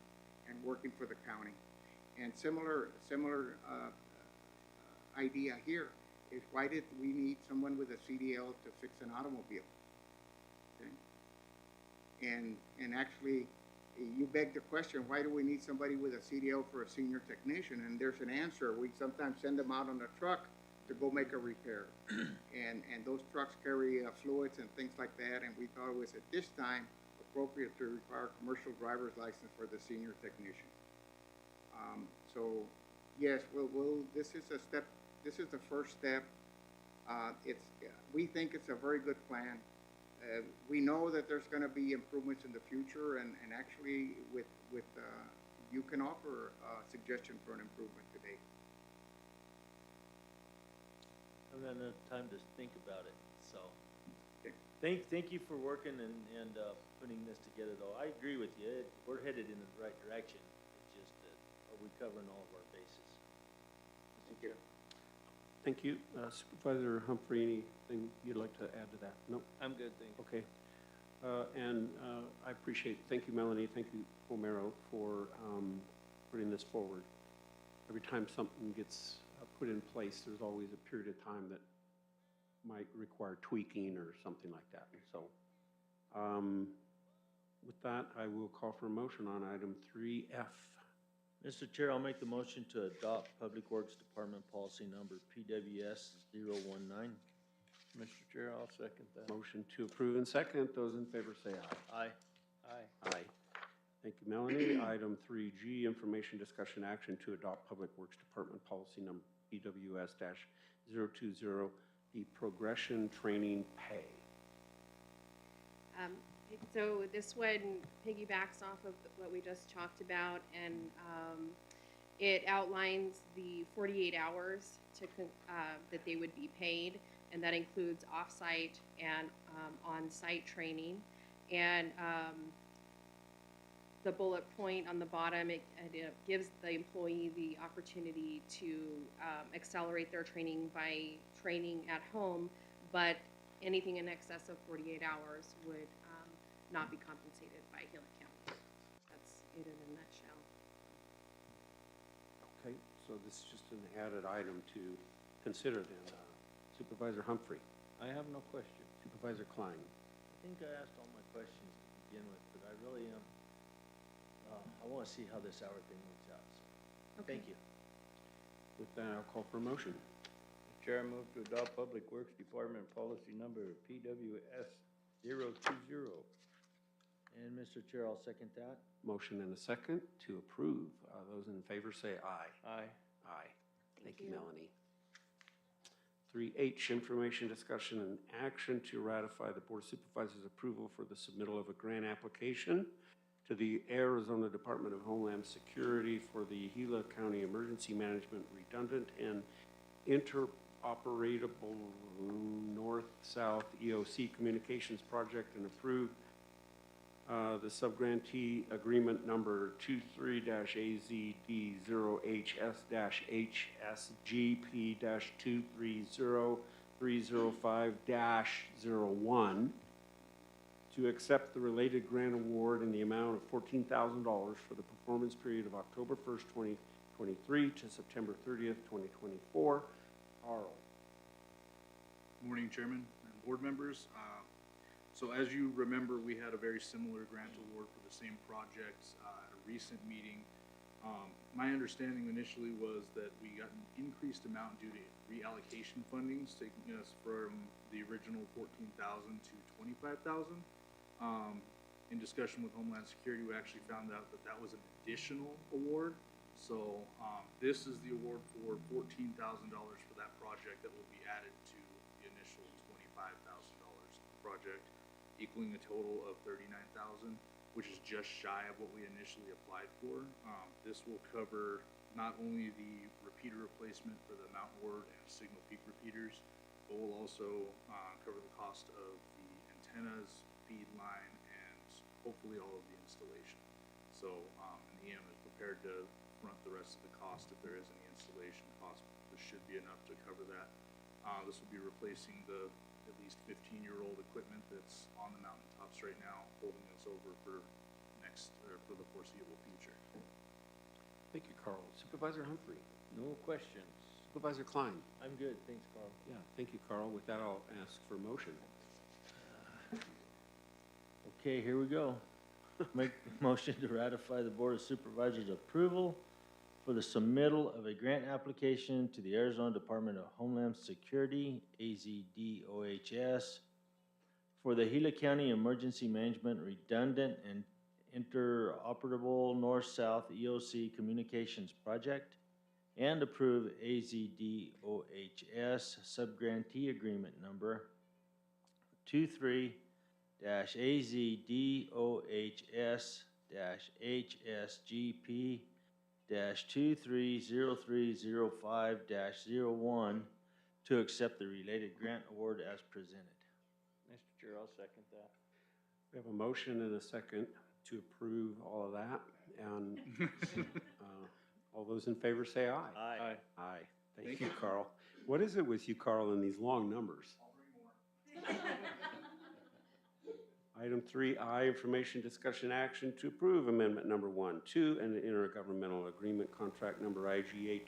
and working for the county. And similar idea here is, why did we need someone with a CDL to fix an automobile? Okay. And actually, you beg the question, why do we need somebody with a CDL for a senior technician? And there's an answer. We sometimes send them out on a truck to go make a repair. and those trucks carry fluids and things like that, and we thought it was at this time appropriate to require a commercial driver's license for the senior technician. So yes, this is a step. This is the first step. We think it's a very good plan. We know that there's going to be improvements in the future, and actually, you can offer a suggestion for an improvement today. I haven't had enough time to think about it, so. Okay. Thank you for working and putting this together, though. I agree with you. We're headed in the right direction. It's just, are we covering all of our bases? Thank you. Thank you. Supervisor Humphrey, anything you'd like to add to that? No? I'm good, thank you. Okay. I appreciate, thank you, Melanie, thank you, Homero, for putting this forward. Every time something gets put in place, there's always a period of time that might require tweaking or something like that. So With that, I will call for a motion on item 3F. Mr. Chair, I'll make the motion to adopt Public Works Department Policy Number PWS 019. Mr. Chair, I'll second that. Motion to approve and second. Those in favor say aye. Aye. Aye. Aye. Thank you, Melanie. Item 3G, information discussion action to adopt Public Works Department Policy Number PWS-020, the progression training pay. So this one piggybacks off of what we just talked about, and it outlines the 48 hours that they would be paid, and that includes off-site and on-site training. And the bullet point on the bottom, it gives the employee the opportunity to accelerate their training by training at home, but anything in excess of 48 hours would not be compensated by Gila County. That's it in a nutshell. Okay, so this is just an added item to consider then. Supervisor Humphrey. I have no question. Supervisor Klein. I think I asked all my questions to begin with, but I really am, I want to see how this hour thing works out. So, Okay. Thank you. With that, I'll call for a motion. Mr. Chair, I move to adopt Public Works Department Policy Number PWS 020. And Mr. Chair, I'll second that. Motion and a second to approve. Those in favor say aye. Aye. Aye. Thank you, you. Melanie. 3H, information, discussion, and action to ratify the Board of Supervisors' approval for the submittal of a grant application to the Arizona Department of Homeland Security for the Gila County Emergency Management Redundant and Interoperable North-South EOC Communications Project, and approve the subgrantee agreement number 23-AZD-HS-HP-230305-01 to accept the related grant award in the amount of $14,000 for the performance period of October 1st, 2023 to September 30th, 2024. Carl. Morning, Chairman and board members. So as you remember, we had a very similar grant award for the same project at a recent meeting. My understanding initially was that we got an increased amount due to reallocation fundings, taking us from the original $14,000 to $25,000. In discussion with Homeland Security, we actually found out that that was an additional award. So this is the award for $14,000 for that project that will be added to the initial $25,000 project, equaling a total of $39,000, which is just shy of what we initially applied for. This will cover not only the repeater replacement for the Mount Ward and Signal Peak repeaters, but will also cover the cost of the antennas, feed line, and hopefully all of the installation. So EM is prepared to front the rest of the cost if there is any installation cost. This should be enough to cover that. This will be replacing the at least 15-year-old equipment that's on the mountaintops right now, holding us over for for the foreseeable future. Thank you, Carl. Supervisor Humphrey. No questions. Supervisor Klein. I'm good. Thanks, Carl. Yeah, thank you, Carl. With that, I'll ask for a motion. Okay, here we go. Make the motion to ratify the Board of Supervisors' approval for the submittal of a grant application to the Arizona Department of Homeland Security, AZDOHS, for the Gila County Emergency Management Redundant and Interoperable North-South EOC Communications Project, and approve AZDOHS subgrantee agreement number 23-AZDOHS-HSGP-230305-01 to accept the related grant award as presented. Mr. Chair, I'll second that. We have a motion and a second to approve all of that. And all those in favor say aye. Aye. Aye. Thank you, Carl. What is it with you, Carl, and these long numbers? Item 3I, information, discussion, action to approve amendment number 1 to an intergovernmental agreement contract number IGA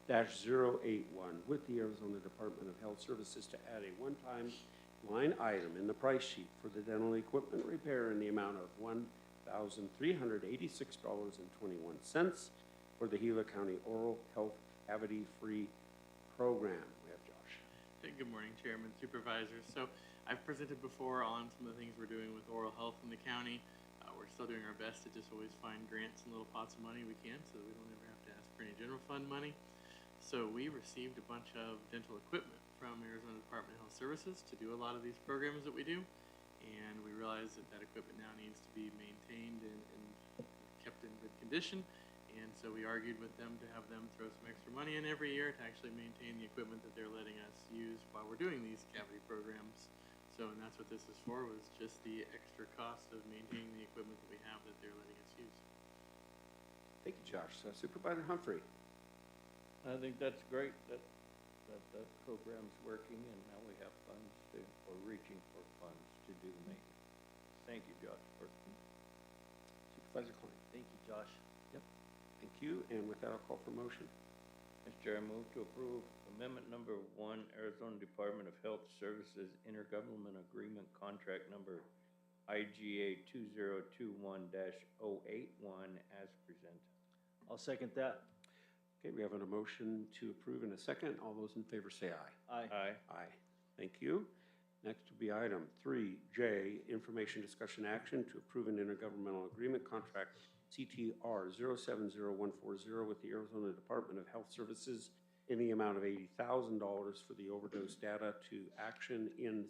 2021-081 with the Arizona Department of Health Services to add a one-time line item in the price sheet for the dental equipment repair in the amount of $1,386.21 for the Gila County Oral Health Cavity-Free Program. We have Josh. Hey, good morning, Chairman, Supervisors. So I've presented before on some of the things we're doing with oral health in the county. We're still doing our best to just always find grants and little pots of money we can so that we don't ever have to ask for any general fund money. So we received a bunch of dental equipment from Arizona Department of Health Services to do a lot of these programs that we do. And we realized that that equipment now needs to be maintained and kept in good condition. And so we argued with them to have them throw some extra money in every year to actually maintain the equipment that they're letting us use while we're doing these cavity programs. So, and that's what this is for, was just the extra cost of maintaining the equipment that we have that they're letting us use. Thank you, Josh. Supervisor Humphrey. I think that's great that program's working, and now we have funds to, or reaching for funds to do the maintenance. Thank you, Josh. Supervisor Klein. Thank you, Josh. Thank you. And with that, I'll call for motion. Mr. Chair, I move to approve amendment number 1, Arizona Department of Health Services Intergovernmental Agreement Contract number IGA 2021-081 as presented. I'll second that. Okay, we have a motion to approve in a second. All those in favor say aye. Aye. Aye. Aye. Thank you. Next will be item 3J, information discussion action to approve an intergovernmental agreement contract CTR 070140 with the Arizona Department of Health Services in the amount of $80,000 for the overdose data to action in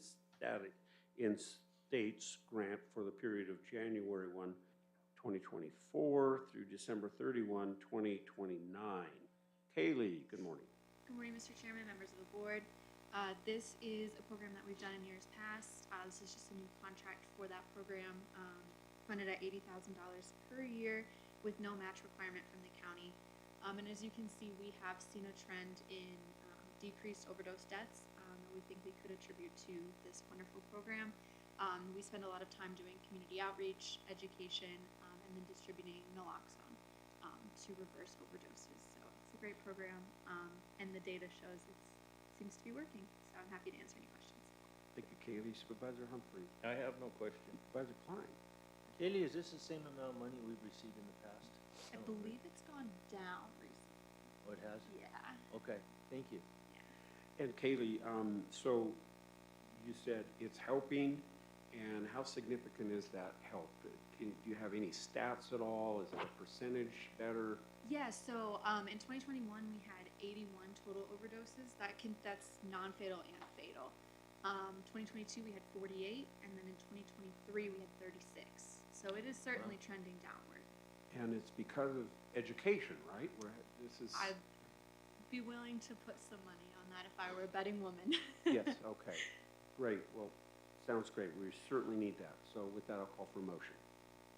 states grant for the period of January 1, 2024 through December 31, 2029. Kaylee, good morning. Good morning, Mr. Chairman, members of the board. This is a program that we've done in years past. This is just a new contract for that program, funded at $80,000 per year with no match requirement from the county. And as you can see, we have seen a trend in decreased overdose deaths that we think we could attribute to this wonderful program. We spend a lot of time doing community outreach, education, and then distributing naloxone to reverse overdoses. So it's a great program, and the data shows it seems to be working. So I'm happy to answer any questions. Thank you, Kaylee. Supervisor Humphrey. I have no question. Supervisor Klein. Kaylee, is this the same amount of money we've received in the past? I believe it's gone down recently. Oh, it has? Yeah. Okay, thank you. And Kaylee, so you said it's helping, and how significant is that help? Do you have any stats at all? Is it a percentage better? Yeah, so in 2021 we had 81 total overdoses. That's non-fatal and fatal. 2022 we had 48, and then in 2023 we had 36. So it is certainly trending downward. And it's because of education, right? I'd be willing to put some money on that if I were a betting woman. Yes, okay. Great. Well, sounds great. We certainly need that. So with that, I'll call for a motion.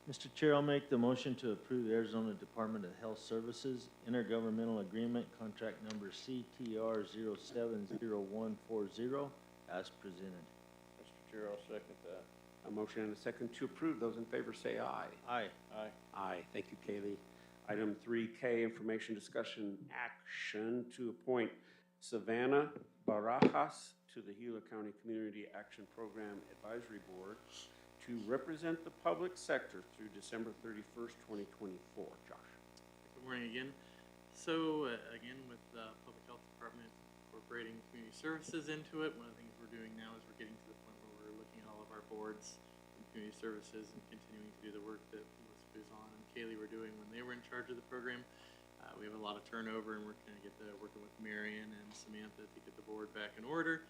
Mr. Chair, I'll make the motion to approve the Arizona Department of Health Services Intergovernmental Agreement Contract number CTR 070140 as presented. Mr. Chair, I'll second that. A motion and a second to approve. Those in favor say aye. Aye. Aye. Aye. Thank you, Kaylee. Item 3K, information discussion action to appoint Savannah Barajas to the Gila County Community Action Program Advisory Board to represent the public sector through December 31st, 2024. Josh. Good morning again. So again, with the Public Health Department incorporating community services into it, one of the things we're doing now is we're getting to the point where we're looking at all of our boards and community services and continuing to do the work that Melissa Buzon and Kaylee were doing when they were in charge of the program. We have a lot of turnover, and we're going to get working with Marion and Samantha to get the board back in order.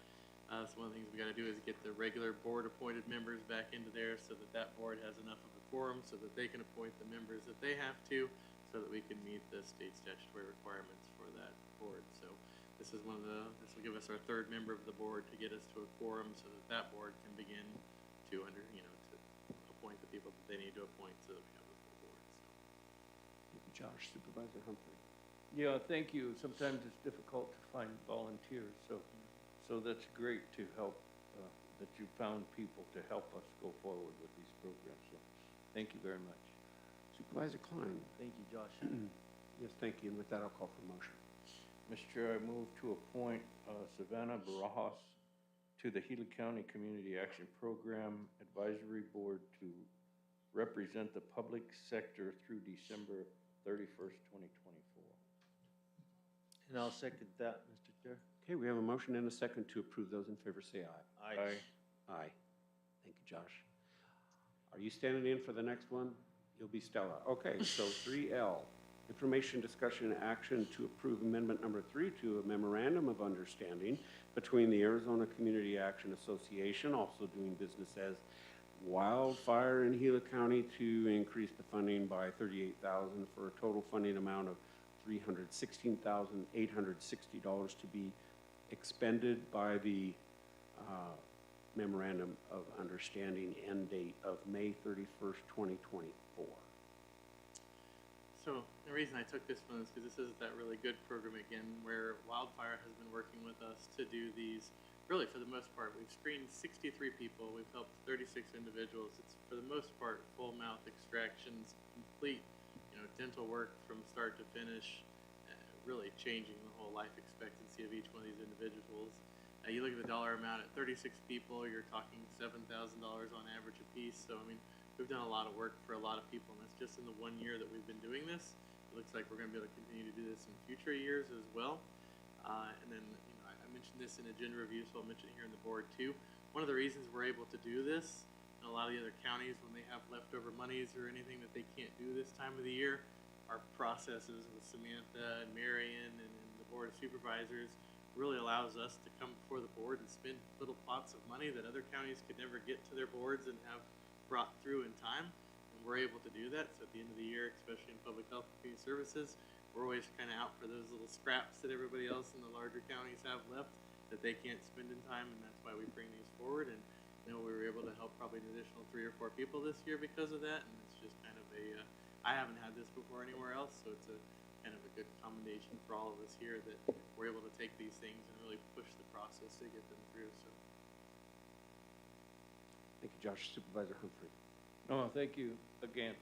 So one of the things we got to do is get the regular board-appointed members back into there so that that board has enough of a quorum so that they can appoint the members that they have to, so that we can meet the state statutory requirements for that board. So this will give us our third member of the board to get us to a quorum so that that board can begin to to appoint the people that they need to appoint so that we have the full board. So. Thank you, Josh. Supervisor Humphrey. Yeah, thank you. Sometimes it's difficult to find volunteers, so that's great to help, that you found people to help us go forward with these programs. So thank you very much. Supervisor Klein. Thank you, Josh. Yes, thank you. And with that, I'll call for motion. Mr. Chair, I move to appoint Savannah Barajas to to the Gila County Community Action Program Advisory Board to represent the public sector through December 31st, 2024. And I'll second that, Mr. Chair. Okay, we have a motion and a second to approve. Those in favor say aye. Aye. Aye. Thank you, Josh. Are you standing in for the next one? You'll be Stella. Okay, so 3L, information, discussion, and action to approve amendment number 3 to a memorandum of understanding between the Arizona Community Action Association, also doing business as Wildfire in Gila County, to increase the funding by $38,000 for a total funding amount of $316,860 to be expended by the memorandum of understanding, end date of May 31st, 2024. So the reason I took this one is because this is that really good program again, where Wildfire has been working with us to do these. Really, for the most part, we've screened 63 people. We've helped 36 individuals. It's for the most part full mouth extractions, complete, dental work from start to finish, really changing the whole life expectancy of each one of these individuals. You look at the dollar amount at 36 people, you're talking $7,000 on average a piece. So, I mean, we've done a lot of work for a lot of people, and that's just in the 1 year that we've been doing this. It looks like we're going to be able to continue to do this in future years as well. And then, I mentioned this in agenda review, so I'll mention it here in the board too. One of the reasons we're able to do this, in a lot of the other counties, when they have leftover monies or anything that they can't do this time of the year, our processes with Samantha and Marion and the Board of Supervisors really allows us to come before the board and spend little pots of money that other counties could never get to their boards and have brought through in time. And we're able to do that. So at the end of the year, especially in public health and community services, we're always kind of out for those little scraps that everybody else in the larger counties have left that they can't spend in time, and that's why we bring these forward. And we were able to help probably an additional 3 or 4 people this year because of that, and it's just kind of a I haven't had this before anywhere else, so it's a kind of a good combination for all of us here that we're able to take these things and really push the process to get them through. So, Thank you, Josh. Supervisor Humphrey. No, thank you again.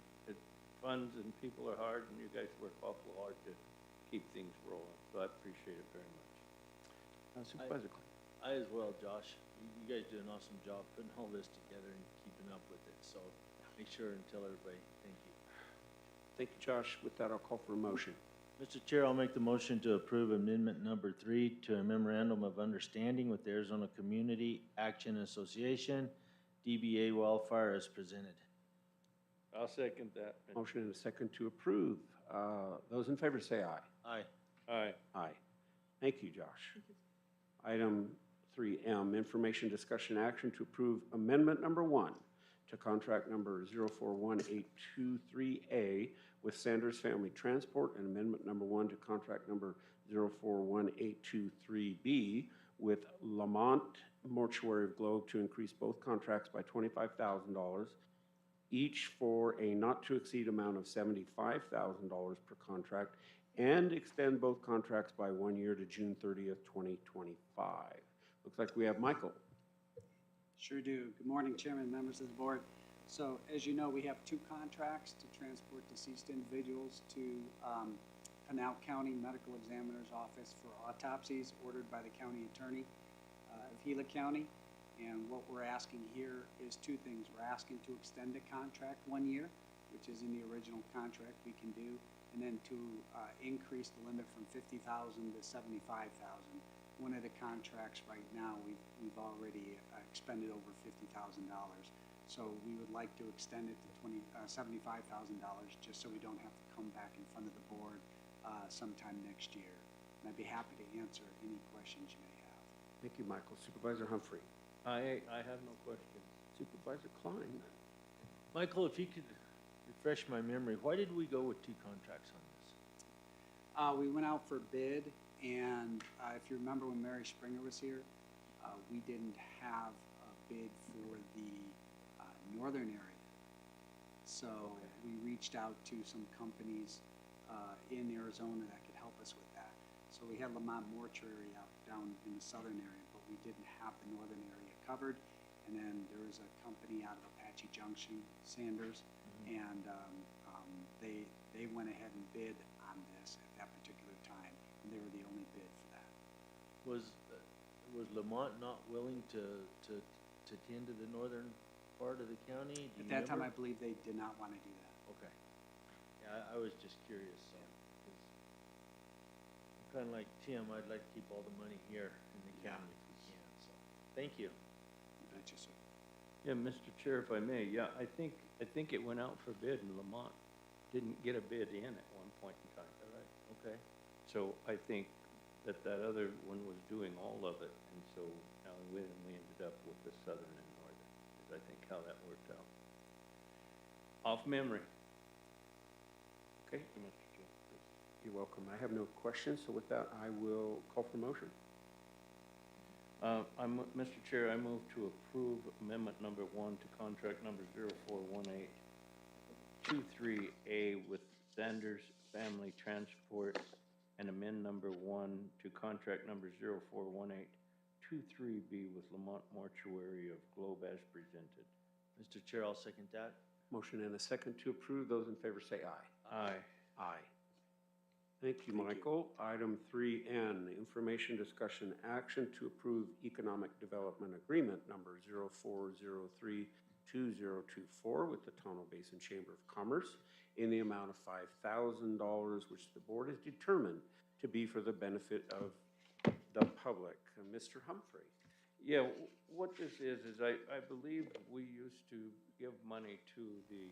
Funds and people are hard, and you guys work awful hard to keep things rolling. So I appreciate it very much. Supervisor Klein. I as well, Josh. You guys do an awesome job putting all this together and keeping up with it. So make sure and tell everybody thank you. Thank you, Josh. With that, I'll call for a motion. Mr. Chair, I'll make the motion to approve amendment number 3 to a memorandum of understanding with the Arizona Community Action Association, DBA Wildfire, as presented. I'll second that. Motion and a second to approve. Those in favor say aye. Aye. Aye. Aye. Thank you, Josh. Item 3M, information, discussion, action to approve amendment number 1 to contract number 041823A with Sanders Family Transport, and amendment number 1 to contract number 041823B with Lamont Mortuary of Globe to increase both contracts by $25,000, each for a not-to-exceed amount of $75,000 per contract, and extend both contracts by 1 year to June 30th, 2025. Looks like we have Michael. Sure do. Good morning, Chairman, members of the board. So, as you know, we have 2 contracts to transport deceased individuals to Pinal County Medical Examiner's Office for autopsies ordered by the county attorney of Gila County. And what we're asking here is 2 things. We're asking to extend the contract 1 year, which is in the original contract we can do, and then to increase the limit from $50,000 to $75,000. One of the contracts right now, we've already expended over $50,000. So we would like to extend it to $75,000, just so we don't have to come back in front of the board sometime next year. And I'd be happy to answer any questions you may have. Thank you, Michael. Supervisor Humphrey. I have no questions. Supervisor Klein. Michael, if you could refresh my memory, why did we go with 2 contracts on this? We went out for bid, and if you remember when Mary Springer was here, we didn't have a bid for the northern area. So we reached out to some companies in Arizona that could help us with that. So we had Lamont Mortuary out down in the southern area, but we didn't have the northern area covered. And then there was a company out of Apache Junction, Sanders, and they went ahead and bid on this at that particular time, and they were the only bid for that. Was was Lamont not willing to tend to the northern part of the county? Do At you that time, I remember? believe they did not want to do that. Okay. Yeah, I was just curious, so, 'cause I'm kinda like Tim, I'd like to keep all the money here in the Yeah. county if we can, so, thank you. You betcha, sir. Yeah, Mr. Chair, if I may, yeah, I think it went out for bid and Lamont didn't get a bid in at one point in time. All right, okay. So I think that other one was doing all of it, and so now we ended up with the southern and northern, is I think how that worked out. Off memory. Okay, you're welcome. I have no questions, so with that, I will call for motion. Mr. Chair, I move to approve amendment number 1 to contract number 041823A with Sanders Family Transport and amend number 1 to contract number 041823B with Lamont Mortuary of Globe as presented. Mr. Chair, I'll second that. Motion and a second to approve. Those in favor say aye. Aye. Aye. Thank you, Michael. Item 3N, information, discussion, action to approve economic development agreement number 04032024 with the Tono Basin Chamber of Commerce in the amount of $5,000, which the board has determined to be for the benefit of the public. Mr. Humphrey. Yeah, what this is I believe we used to give money to the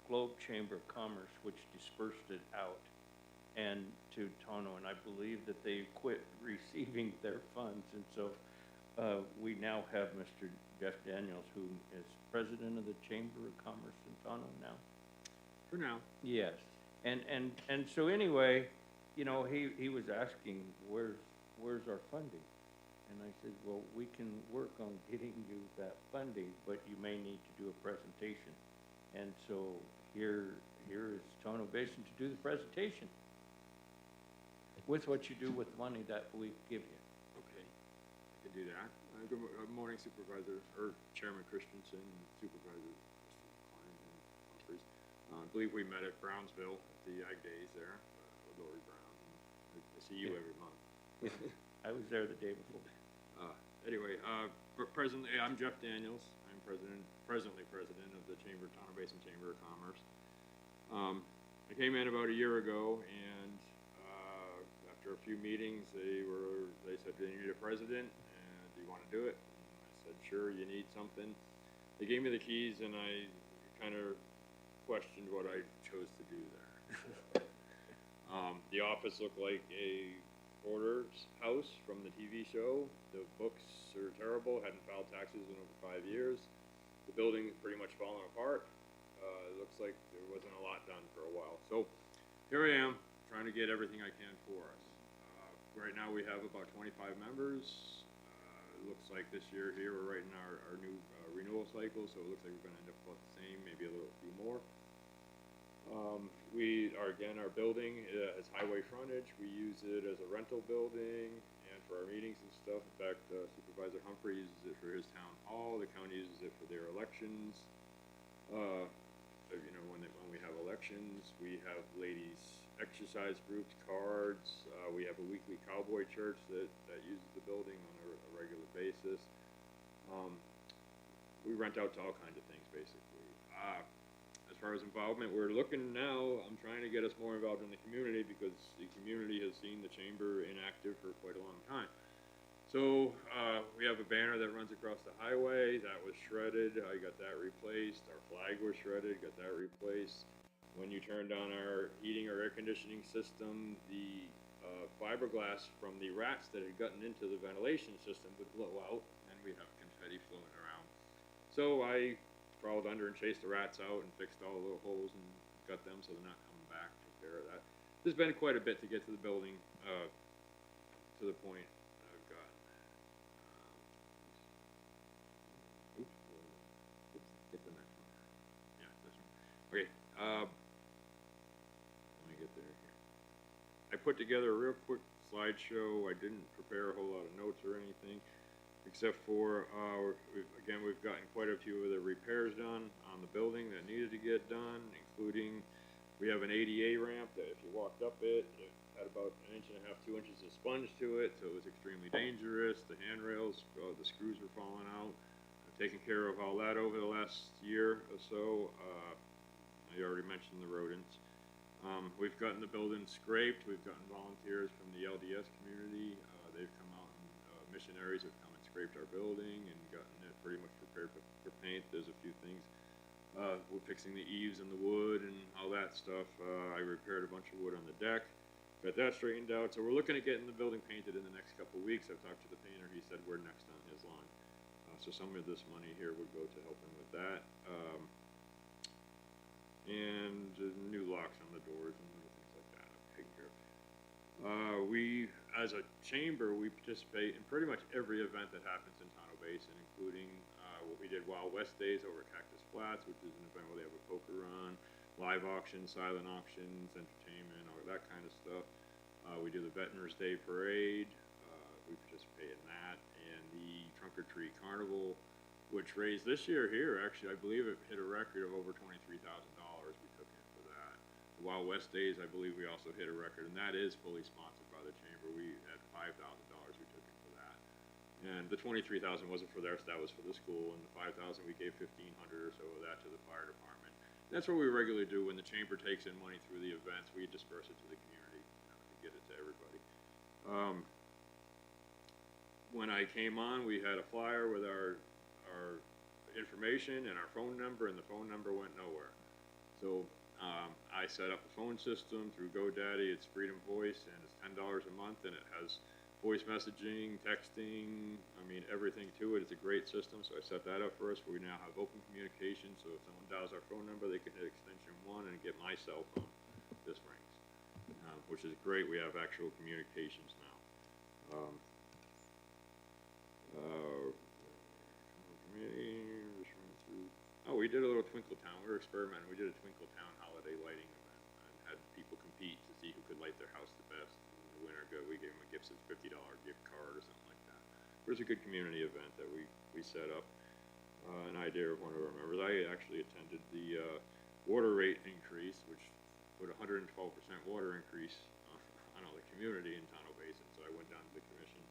Globe Chamber of Commerce, which dispersed it out, and to Tono, and I believe that they quit receiving their funds, and so we now have Mr. Jeff Daniels, who is president of the Chamber of Commerce in Tono now. For now. Yes, and so anyway, you know, he was asking, where's our funding? And I said, well, we can work on getting you that funding, but you may need to do a presentation. And so here is Tono Basin to do the presentation with what you do with money that we give you. Okay, I can do that. Good morning, Supervisor, or Chairman Christensen, and Supervisor Klein and Humphries. I believe we met at Brownsville at the Ag Days there, with Lori Brown. And I see you every month. I was there the day before. Anyway, presently, I'm Jeff Daniels. I'm presently president of the Tono Basin Chamber of Commerce. I came in about a year ago, and after a few meetings, they said they need a president, and do you want to do it? And I said, sure. You need something. They gave me the keys, and I kind of questioned what I chose to do there. The office looked like a hoarder's house from the TV show. The books are terrible, hadn't filed taxes in over 5 years. The building's pretty much falling apart. It looks like there wasn't a lot done for a while. So here I am, trying to get everything I can for us. Right now we have about 25 members. It looks like this year here we're right in our new renewal cycle, so it looks like we're going to end up about the same, maybe a few more. Our building has highway frontage. We use it as a rental building and for our meetings and stuff. In fact, Supervisor Humphrey uses it for his town hall. The county uses it for their elections. You know, when we have elections, we have ladies exercise groups, cards. We have a weekly cowboy church that uses the building on a regular basis. We rent out to all kinds of things, basically. As far as involvement, we're looking now, I'm trying to get us more involved in the community because the community has seen the chamber inactive for quite a long time. So we have a banner that runs across the highway. That was shredded. I got that replaced. Our flag was shredded. Got that replaced. When you turned on our heating or air conditioning system, the fiberglass from the rats that had gotten into the ventilation system would blow out, and we'd have confetti floating around. So I crawled under and chased the rats out and fixed all the little holes and got them so they're not coming back. Took care of that. There's been quite a bit to get to the building to the point I've got. Get the next one. Yeah, this one. Okay. Let me get there here. I put together a real quick slideshow. I didn't prepare a whole lot of notes or anything, except for, we've gotten quite a few of the repairs done on the building that needed to get done, including we have an ADA ramp that if you walked up it had about 1.5 inches, 2 inches of sponge to it, so it was extremely dangerous. The handrails, the screws were falling out. I've taken care of all that over the last year or so. I already mentioned the rodents. We've gotten the building scraped. We've gotten volunteers from the LDS community. They've come out and missionaries have come and scraped our building and gotten it pretty much prepared for paint. There's a few things. We're fixing the eaves and the wood and all that stuff. I repaired a bunch of wood on the deck. Got that straightened out. So we're looking at getting the building painted in the next couple of weeks. I've talked to the painter. He said we're next on his line. So some of this money here would go to help him with that. And new locks on the doors and little things like that I'm taking care of. We, as a chamber, we participate in pretty much every event that happens in Tonto Basin, including what we did Wild West Days over at Cactus Flats, which is an event where they have a poker run, live auctions, silent auctions, entertainment, all that kind of stuff. We do the Veterans Day Parade. We participate in that, and the Trunk or Treat Carnival, which raised this year here, actually, I believe it hit a record of over $23,000 we took in for that. The Wild West Days, I believe we also hit a record, and that is fully sponsored by the chamber. We had $5,000 we took in for that. And the $23,000 wasn't for theirs, that was for the school, and the $5,000 we gave $1,500 or so of that to the fire department. And that's what we regularly do when the chamber takes in money through the events. We disperse it to the community, to get it to everybody. When I came on, we had a flyer with our information and our phone number, and the phone number went nowhere. So I set up a phone system through GoDaddy. It's Freedom Voice, and it's $10 a month, and it has voice messaging, texting, I mean, everything to it. It's a great system, so I set that up for us. We now have open communication, so if someone dials our phone number, they can hit extension 1 and get my cell phone. This rings, which is great. We have actual communications now. Oh, we did a little Twinkle Town. We were experimenting. We did a Twinkle Town holiday lighting event and had people compete to see who could light their house the best. And the winner, we gave them a gift, $50 gift card or something like that. It was a good community event that we set up. An idea of one of our members. I actually attended the water rate increase, which put 112% water increase on all the community in Tonto Basin. So I went down to the commission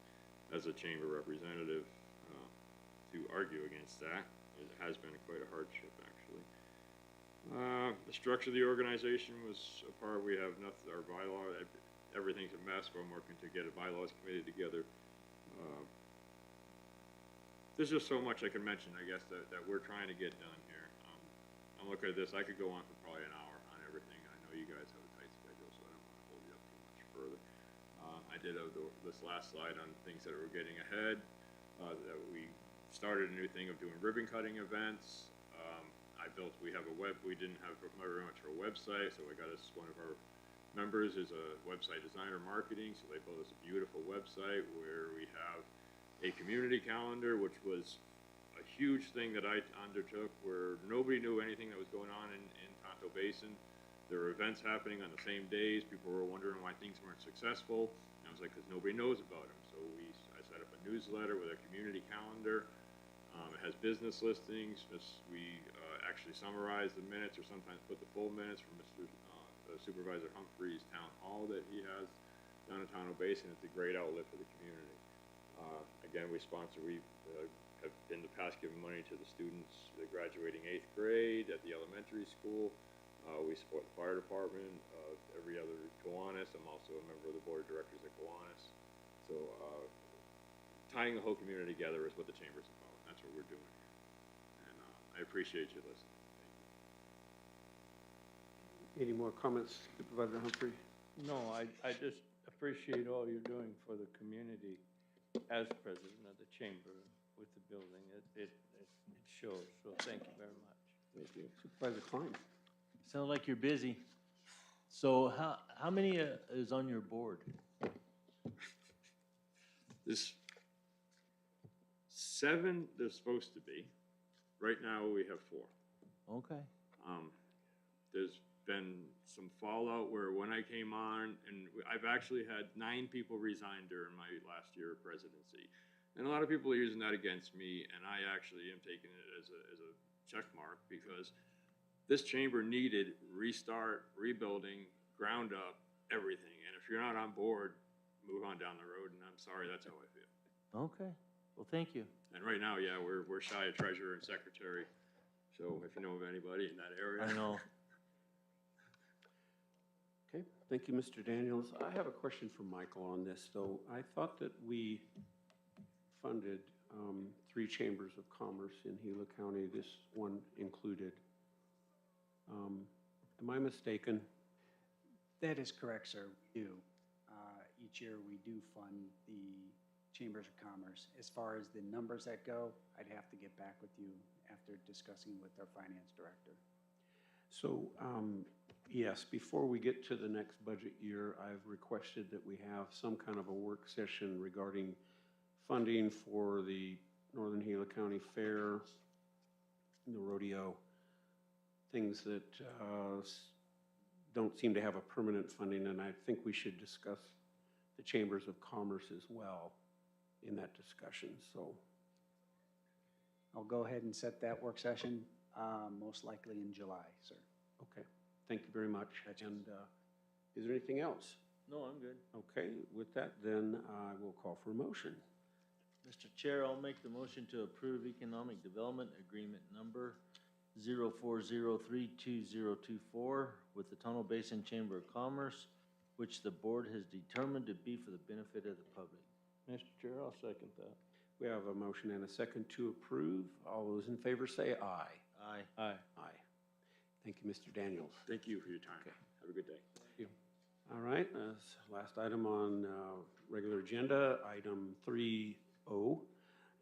as a chamber representative to argue against that. It has been quite a hardship, actually. The structure of the organization was a part. We have nothing, our bylaw, everything's a mess, but I'm working to get a bylaws committee together. There's just so much I can mention, I guess, that we're trying to get done here. I'm looking at this, I could go on for probably an hour on everything. I know you guys have a tight schedule, so I don't want to hold you up too much further. I did this last slide on things that were getting ahead, that we started a new thing of doing ribbon cutting events. We have a we didn't have very much for a website, so I got us, one of our members is a website designer marketing, so they built us a beautiful website where we have a community calendar, which was a huge thing that I undertook, where nobody knew anything that was going on in Tonto Basin. There were events happening on the same days. People were wondering why things weren't successful. And I was like, because nobody knows about them. So I set up a newsletter with a community calendar. It has business listings. We actually summarize the minutes, or sometimes put the full minutes from Mr. Supervisor Humphrey's town hall that he has down in Tonto Basin. It's a great outlet for the community. Again, we have in the past given money to the students graduating 8th grade at the elementary school. We support the fire department, every other Kiwanis. I'm also a member of the board of directors at Kiwanis. So tying the whole community together is what the chamber's about. That's what we're doing here. And I appreciate you listening. Thank you. Any more comments, Supervisor Humphrey? No, I just appreciate all you're doing for the community as president of the chamber with the building. It shows, so thank you very much. Thank you. Supervisor Klein. Sound like you're busy. So how many is on your board? There's 7 there's supposed to be. Right now we have 4. Okay. There's been some fallout where when I came on, and I've actually had 9 people resign during my last year of presidency. And a lot of people are using that against me, and I actually am taking it as a check mark, because this chamber needed restart, rebuilding, ground up, everything. And if if you're not on board, move on down the road, and I'm sorry, that's how I feel. Okay, well, thank you. And right now, yeah, we're shy of treasurer and secretary, so if you know of anybody in that area. I know. Okay, thank you, Mr. Daniels. I have a question for Michael on this, though. I thought that we funded 3 chambers of commerce in Gila County, this one included. Am I mistaken? That is correct, sir. We do. Each year we do fund the Chambers of Commerce. As far as the numbers that go, I'd have to get back with you after discussing with our finance director. So, yes, before we get to the next budget year, I've requested that we have some kind of a work session regarding funding for the Northern Gila County Fair, the rodeo, things that don't seem to have a permanent funding, and I think we should discuss the Chambers of Commerce as well in that discussion, so. I'll go ahead and set that work session, most likely in July, sir. Okay, thank you very much. And is there anything else? No, I'm good. Okay, with that, then I will call for a motion. Mr. Chair, I'll make the motion to approve Economic Development Agreement number 04032024 with the Tunnel Basin Chamber of Commerce, which the board has determined to be for the benefit of the public. Mr. Chair, I'll second that. We have a motion and a second to approve. All those in favor say aye. Aye. Aye. Aye. Thank you, Mr. Daniels. Thank you for your time. Okay. Have a good day. Thank you. All right, last item on regular agenda, item 3O,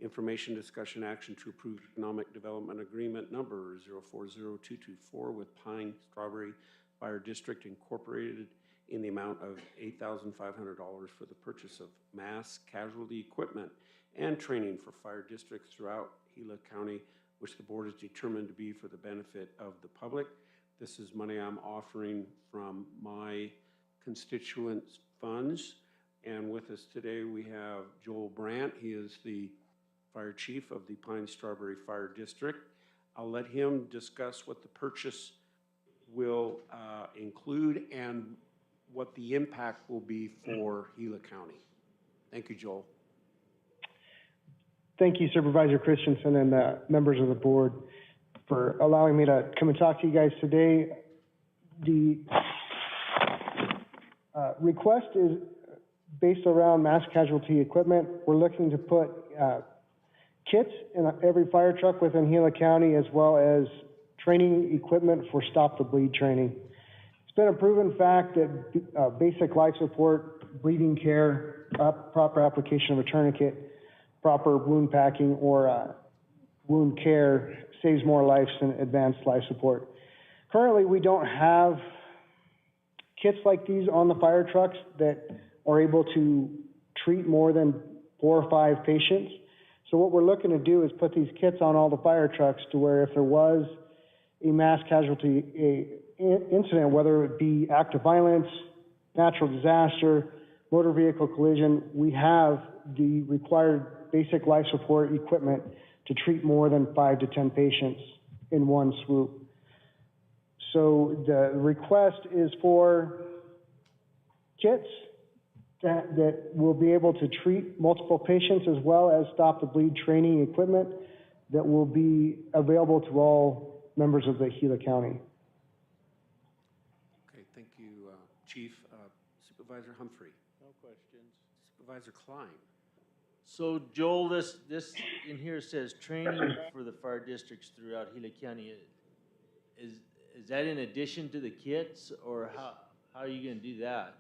information discussion action to approve economic development agreement number 040224 with Pine Strawberry Fire District Incorporated in the amount of $8,500 for the purchase of mass casualty equipment and training for fire districts throughout Gila County, which the board has determined to be for the benefit of the public. This is money I'm offering from my constituents' funds. And with us today, we have Joel Brandt. He is the fire chief of the Pine Strawberry Fire District. I'll let him discuss what the purchase will include and what the impact will be for Gila County. Thank you, Joel. Thank you, Supervisor Christensen and members of the board for allowing me to come and talk to you guys today. The request is based around mass casualty equipment. We're looking to put kits in every fire truck within Gila County, as well as training equipment for stop the bleed training. It's been a proven fact that basic life support, bleeding care, proper application of a tourniquet, proper wound packing or wound care saves more lives than advanced life support. Currently, we don't have kits like these on the fire trucks that are able to treat more than 4 or 5 patients. So what we're looking to do is put these kits on all the fire trucks to where if there was a mass casualty incident, whether it be act of violence, natural disaster, motor vehicle collision, we have the required basic life support equipment to treat more than 5 to 10 patients in one swoop. So the request is for kits that will be able to treat multiple patients, as well as stop the bleed training equipment that will be available to all members of the Gila County. Okay, thank you, Chief. Supervisor Humphrey. No questions. Supervisor Klein. So Joel, this in here says training for the fire districts throughout Gila County. Is that in addition to the kits, or how are you gonna do that?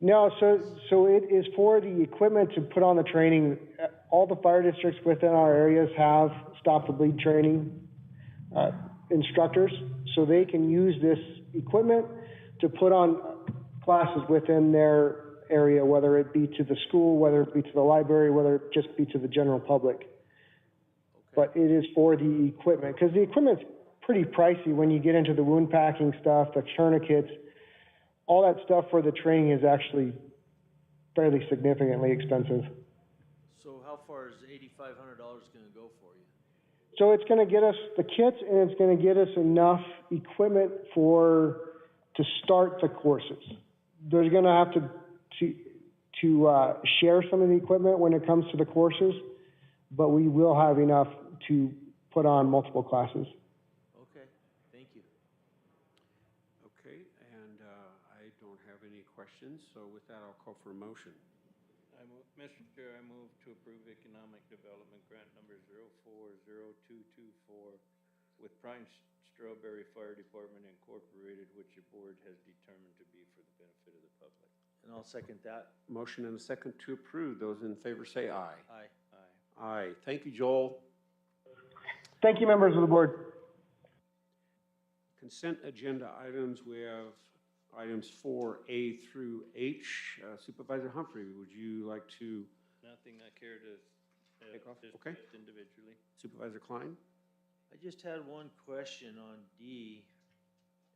No, so it is for the equipment to put on the training. All the fire districts within our areas have stop the bleed training instructors, so they can use this equipment to put on classes within their area, whether it be to the school, whether it be to the library, whether it just be to the general public. Okay. But it is for the equipment, because the equipment's pretty pricey when you get into the wound packing stuff, the tourniquets. All that stuff for the training is actually fairly significantly expensive. So how far is $8,500 gonna go for you? So it's gonna get us the kits, and it's gonna get us enough equipment to start the courses. there's gonna have to share some of the equipment when it comes to the courses, but we will have enough to put on multiple classes. Okay, thank you. Okay, and I don't have any questions, so with that, I'll call for a motion. Mr. Chair, I move to approve economic development grant number 040224 with Prime Strawberry Fire Department Incorporated, which your board has determined to be for the benefit of the public. And I'll second that. Motion and a second to approve. Those in favor say aye. Aye. Aye. Aye. Thank you, Joel. Thank you, members of the board. Consent agenda items, we have items 4A through H. Supervisor Humphrey, would you like to Nothing I care to take off? discuss Okay. individually. Supervisor Klein? I just had one question on D,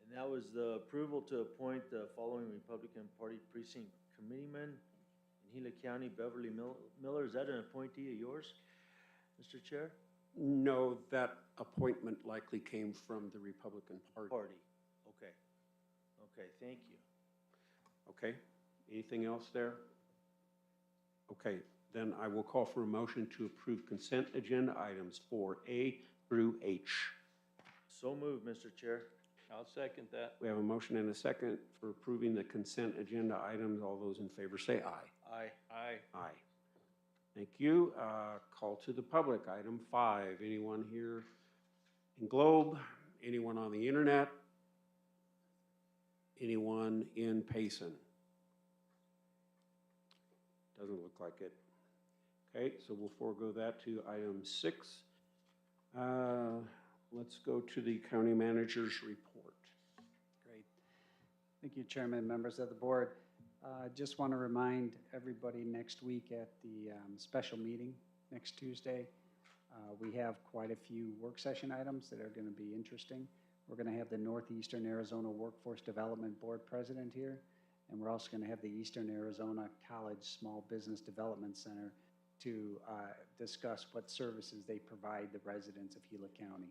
and that was the approval to appoint the following Republican Party precinct committeeman in Gila County, Beverly Miller. Is that an appointee of yours, Mr. Chair? No, that appointment likely came from the Republican Party. Okay. Okay, thank you. Okay. Anything else there? Okay, then I will call for a motion to approve consent agenda items 4A through H. So moved, Mr. Chair. I'll second that. We have a motion and a second for approving the consent agenda items. All those in favor say aye. Aye. Aye. Aye. Thank you. Call to the public, item 5. Anyone here in Globe? Anyone on the internet? Anyone in Payson? Doesn't look like it. Okay, so we'll forego that to item 6. Let's go to the county manager's report. Great. Thank you, Chairman, members of the board. Just want to remind everybody next week at the special meeting next Tuesday, we have quite a few work session items that are going to be interesting. We're going to have the Northeastern Arizona Workforce Development Board President here, and we're also going to have the Eastern Arizona College Small Business Development Center to discuss what services they provide the residents of Gila County.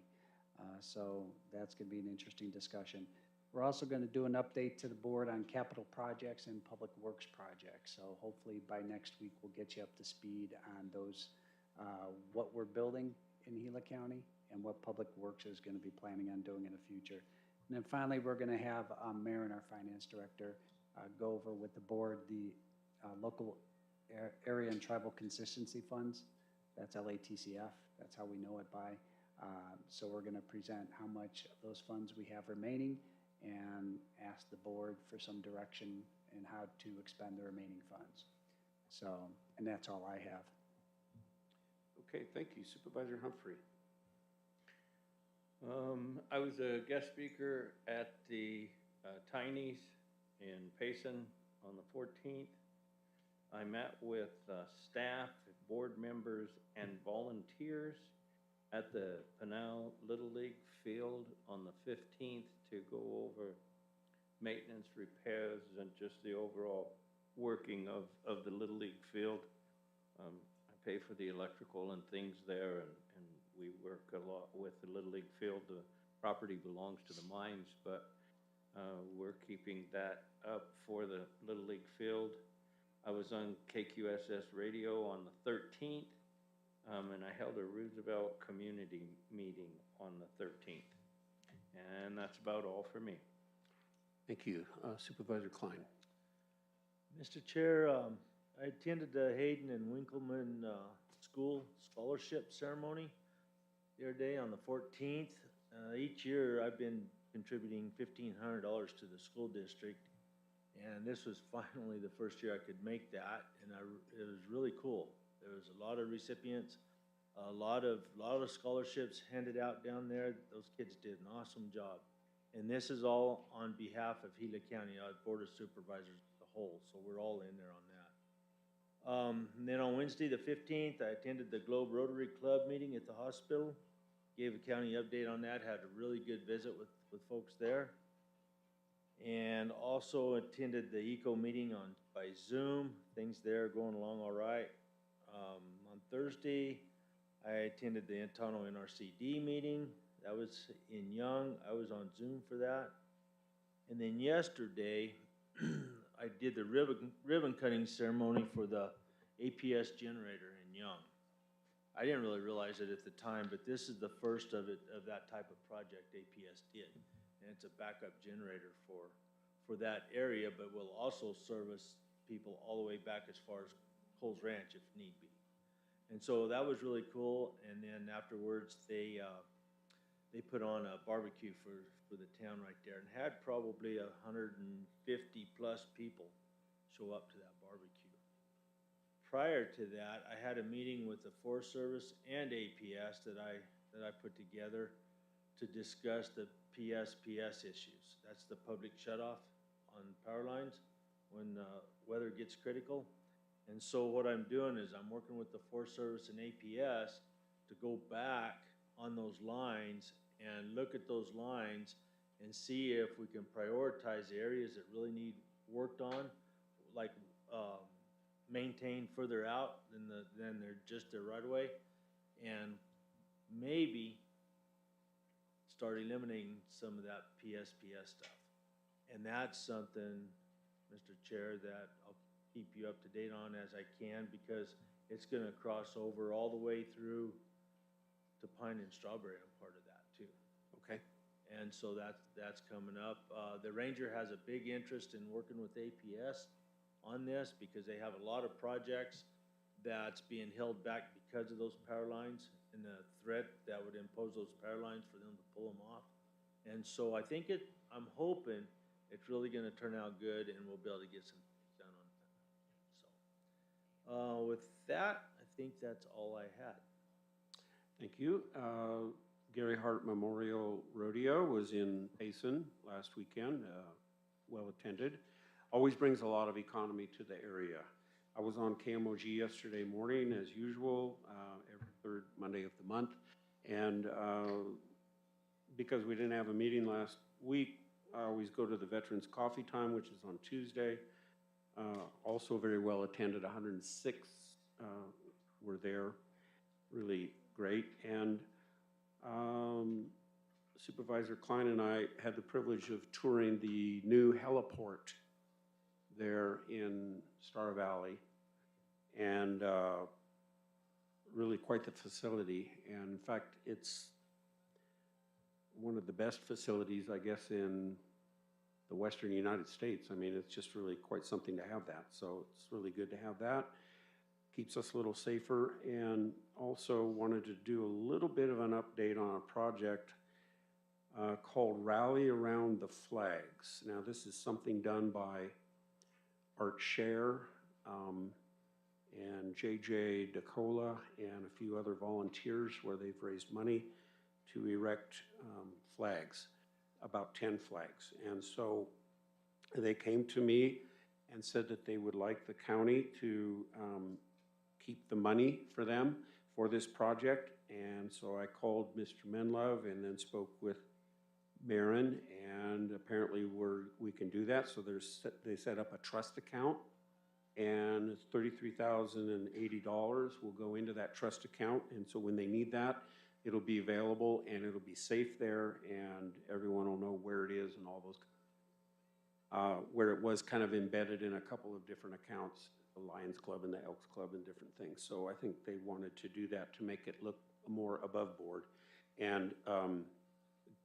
So that's going to be an interesting discussion. We're also going to do an update to the board on capital projects and public works projects. So hopefully by next week, we'll get you up to speed on those, what we're building in Gila County and what public works is going to be planning on doing in the future. And then finally, we're going to have Mayor and our finance director go over with the board the local area and tribal consistency funds. That's LATCF. That's how we know it by. So we're going to present how much of those funds we have remaining and ask the board for some direction in how to expend the remaining funds. So, and that's all I have. Okay, thank you. Supervisor Humphrey. I was a guest speaker at the Tiny's in Payson on the 14th. I met with staff, board members, and volunteers at the Pinal Little League field on the 15th to go over maintenance, repairs, and just the overall working of the Little League field. I pay for the electrical and things there, and we work a lot with the Little League field. The property belongs to the mines, but we're keeping that up for the Little League field. I was on KQSS radio on the 13th, and I held a Roosevelt community meeting on the 13th. And that's about all for me. Thank you. Supervisor Klein. Mr. Chair, I attended the Hayden and Winkleman School Scholarship Ceremony the other day on the 14th. Each year I've been contributing $1,500 to the school district, and this was finally the first year I could make that, and it was really cool. There was a lot of recipients, a lot of scholarships handed out down there. Those kids did an awesome job. And this is all on behalf of Gila County Board of Supervisors as a whole, so we're all in there on that. And then on Wednesday the 15th, I attended the Globe Rotary Club meeting at the hospital. Gave a county update on that, had a really good visit with folks there. And also attended the ECO meeting by Zoom. Things there are going along all right. On Thursday, I attended the Entano NRCD meeting. That was in Young. I was on Zoom for that. And then yesterday, I did the ribbon cutting ceremony for the APS generator in Young. I didn't really realize it at the time, but this is the first of that type of project APS did. And it's a backup generator for that area, but will also service people all the way back as far as Coles Ranch if need be. And so that was really cool. And then afterwards, they put on a barbecue for the town right there and had probably 150 plus people show up to that barbecue. Prior to that, I had a meeting with the Forest Service and APS that I put together to discuss the PSPS issues. That's the public shutoff on power lines when weather gets critical. And so what I'm doing is I'm working with the Forest Service and APS to go back on those lines and look at those lines and see if we can prioritize the areas that really need worked on, like maintain further out than they're just their right of way, and maybe start eliminating some of that PSPS stuff. And that's something, Mr. Chair, that I'll keep you up to date on as I can, because it's gonna cross over all the way through to Pine and Strawberry. I'm part of that too. Okay. And so that's coming up. The Ranger has a big interest in working with APS on this because they have a lot of projects that's being held back because of those power lines and the threat that would impose those power lines for them to pull them off. And so I think I'm hoping it's really gonna turn out good and we'll be able to get some things done on that. So, with that, I think that's all I had. Thank you. Gary Hart Memorial Rodeo was in Payson last weekend, well attended. Always brings a lot of economy to the area. I was on KMOG yesterday morning as usual, every third Monday of the month. And because we didn't have a meeting last week, I always go to the Veterans Coffee Time, which is on Tuesday. Also very well attended, 106 were there, really great. And Supervisor Klein and I had the privilege of touring the new heliport there in Star Valley, and really quite the facility. And in fact, it's one of the best facilities, I guess, in the Western United States. I mean, it's just really quite something to have that. So it's really good to have that. Keeps us a little safer. And also wanted to do a little bit of an update on a project called Rally Around the Flags. Now, this is something done by Art Scher and JJ DeCola and a few other volunteers, where they've raised money to erect flags, about 10 flags. And so they came to me and said that they would like the county to keep the money for them for this project. And so I called Mr. Menlove and then spoke with Marin, and apparently we can do that. So they set up a trust account, and it's $33,080 will go into that trust account. And so when they need that, it'll be available and it'll be safe there, and everyone will know where it is and all those, where it was kind of embedded in a couple of different accounts, the Lions Club and the Elks Club and different things. So I think they wanted to do that to make it look more above board and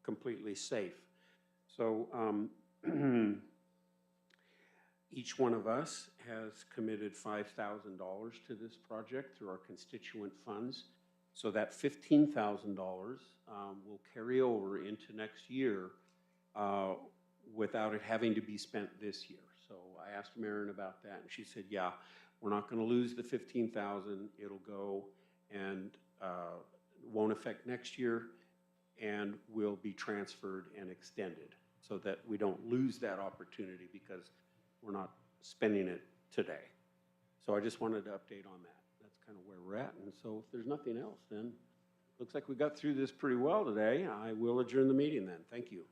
completely safe. So each one of us has committed $5,000 to this project through our constituent funds. So that $15,000 will carry over into next year without it having to be spent this year. So I asked Marin about that, and she said, yeah, we're not going to lose the $15,000. It'll go and won't affect next year, and will be transferred and extended so that we don't lose that opportunity because we're not spending it today. So I just wanted to update on that. That's kind of where we're at. And so if there's nothing else, then looks like we got through this pretty well today. I will adjourn the meeting then. Thank you.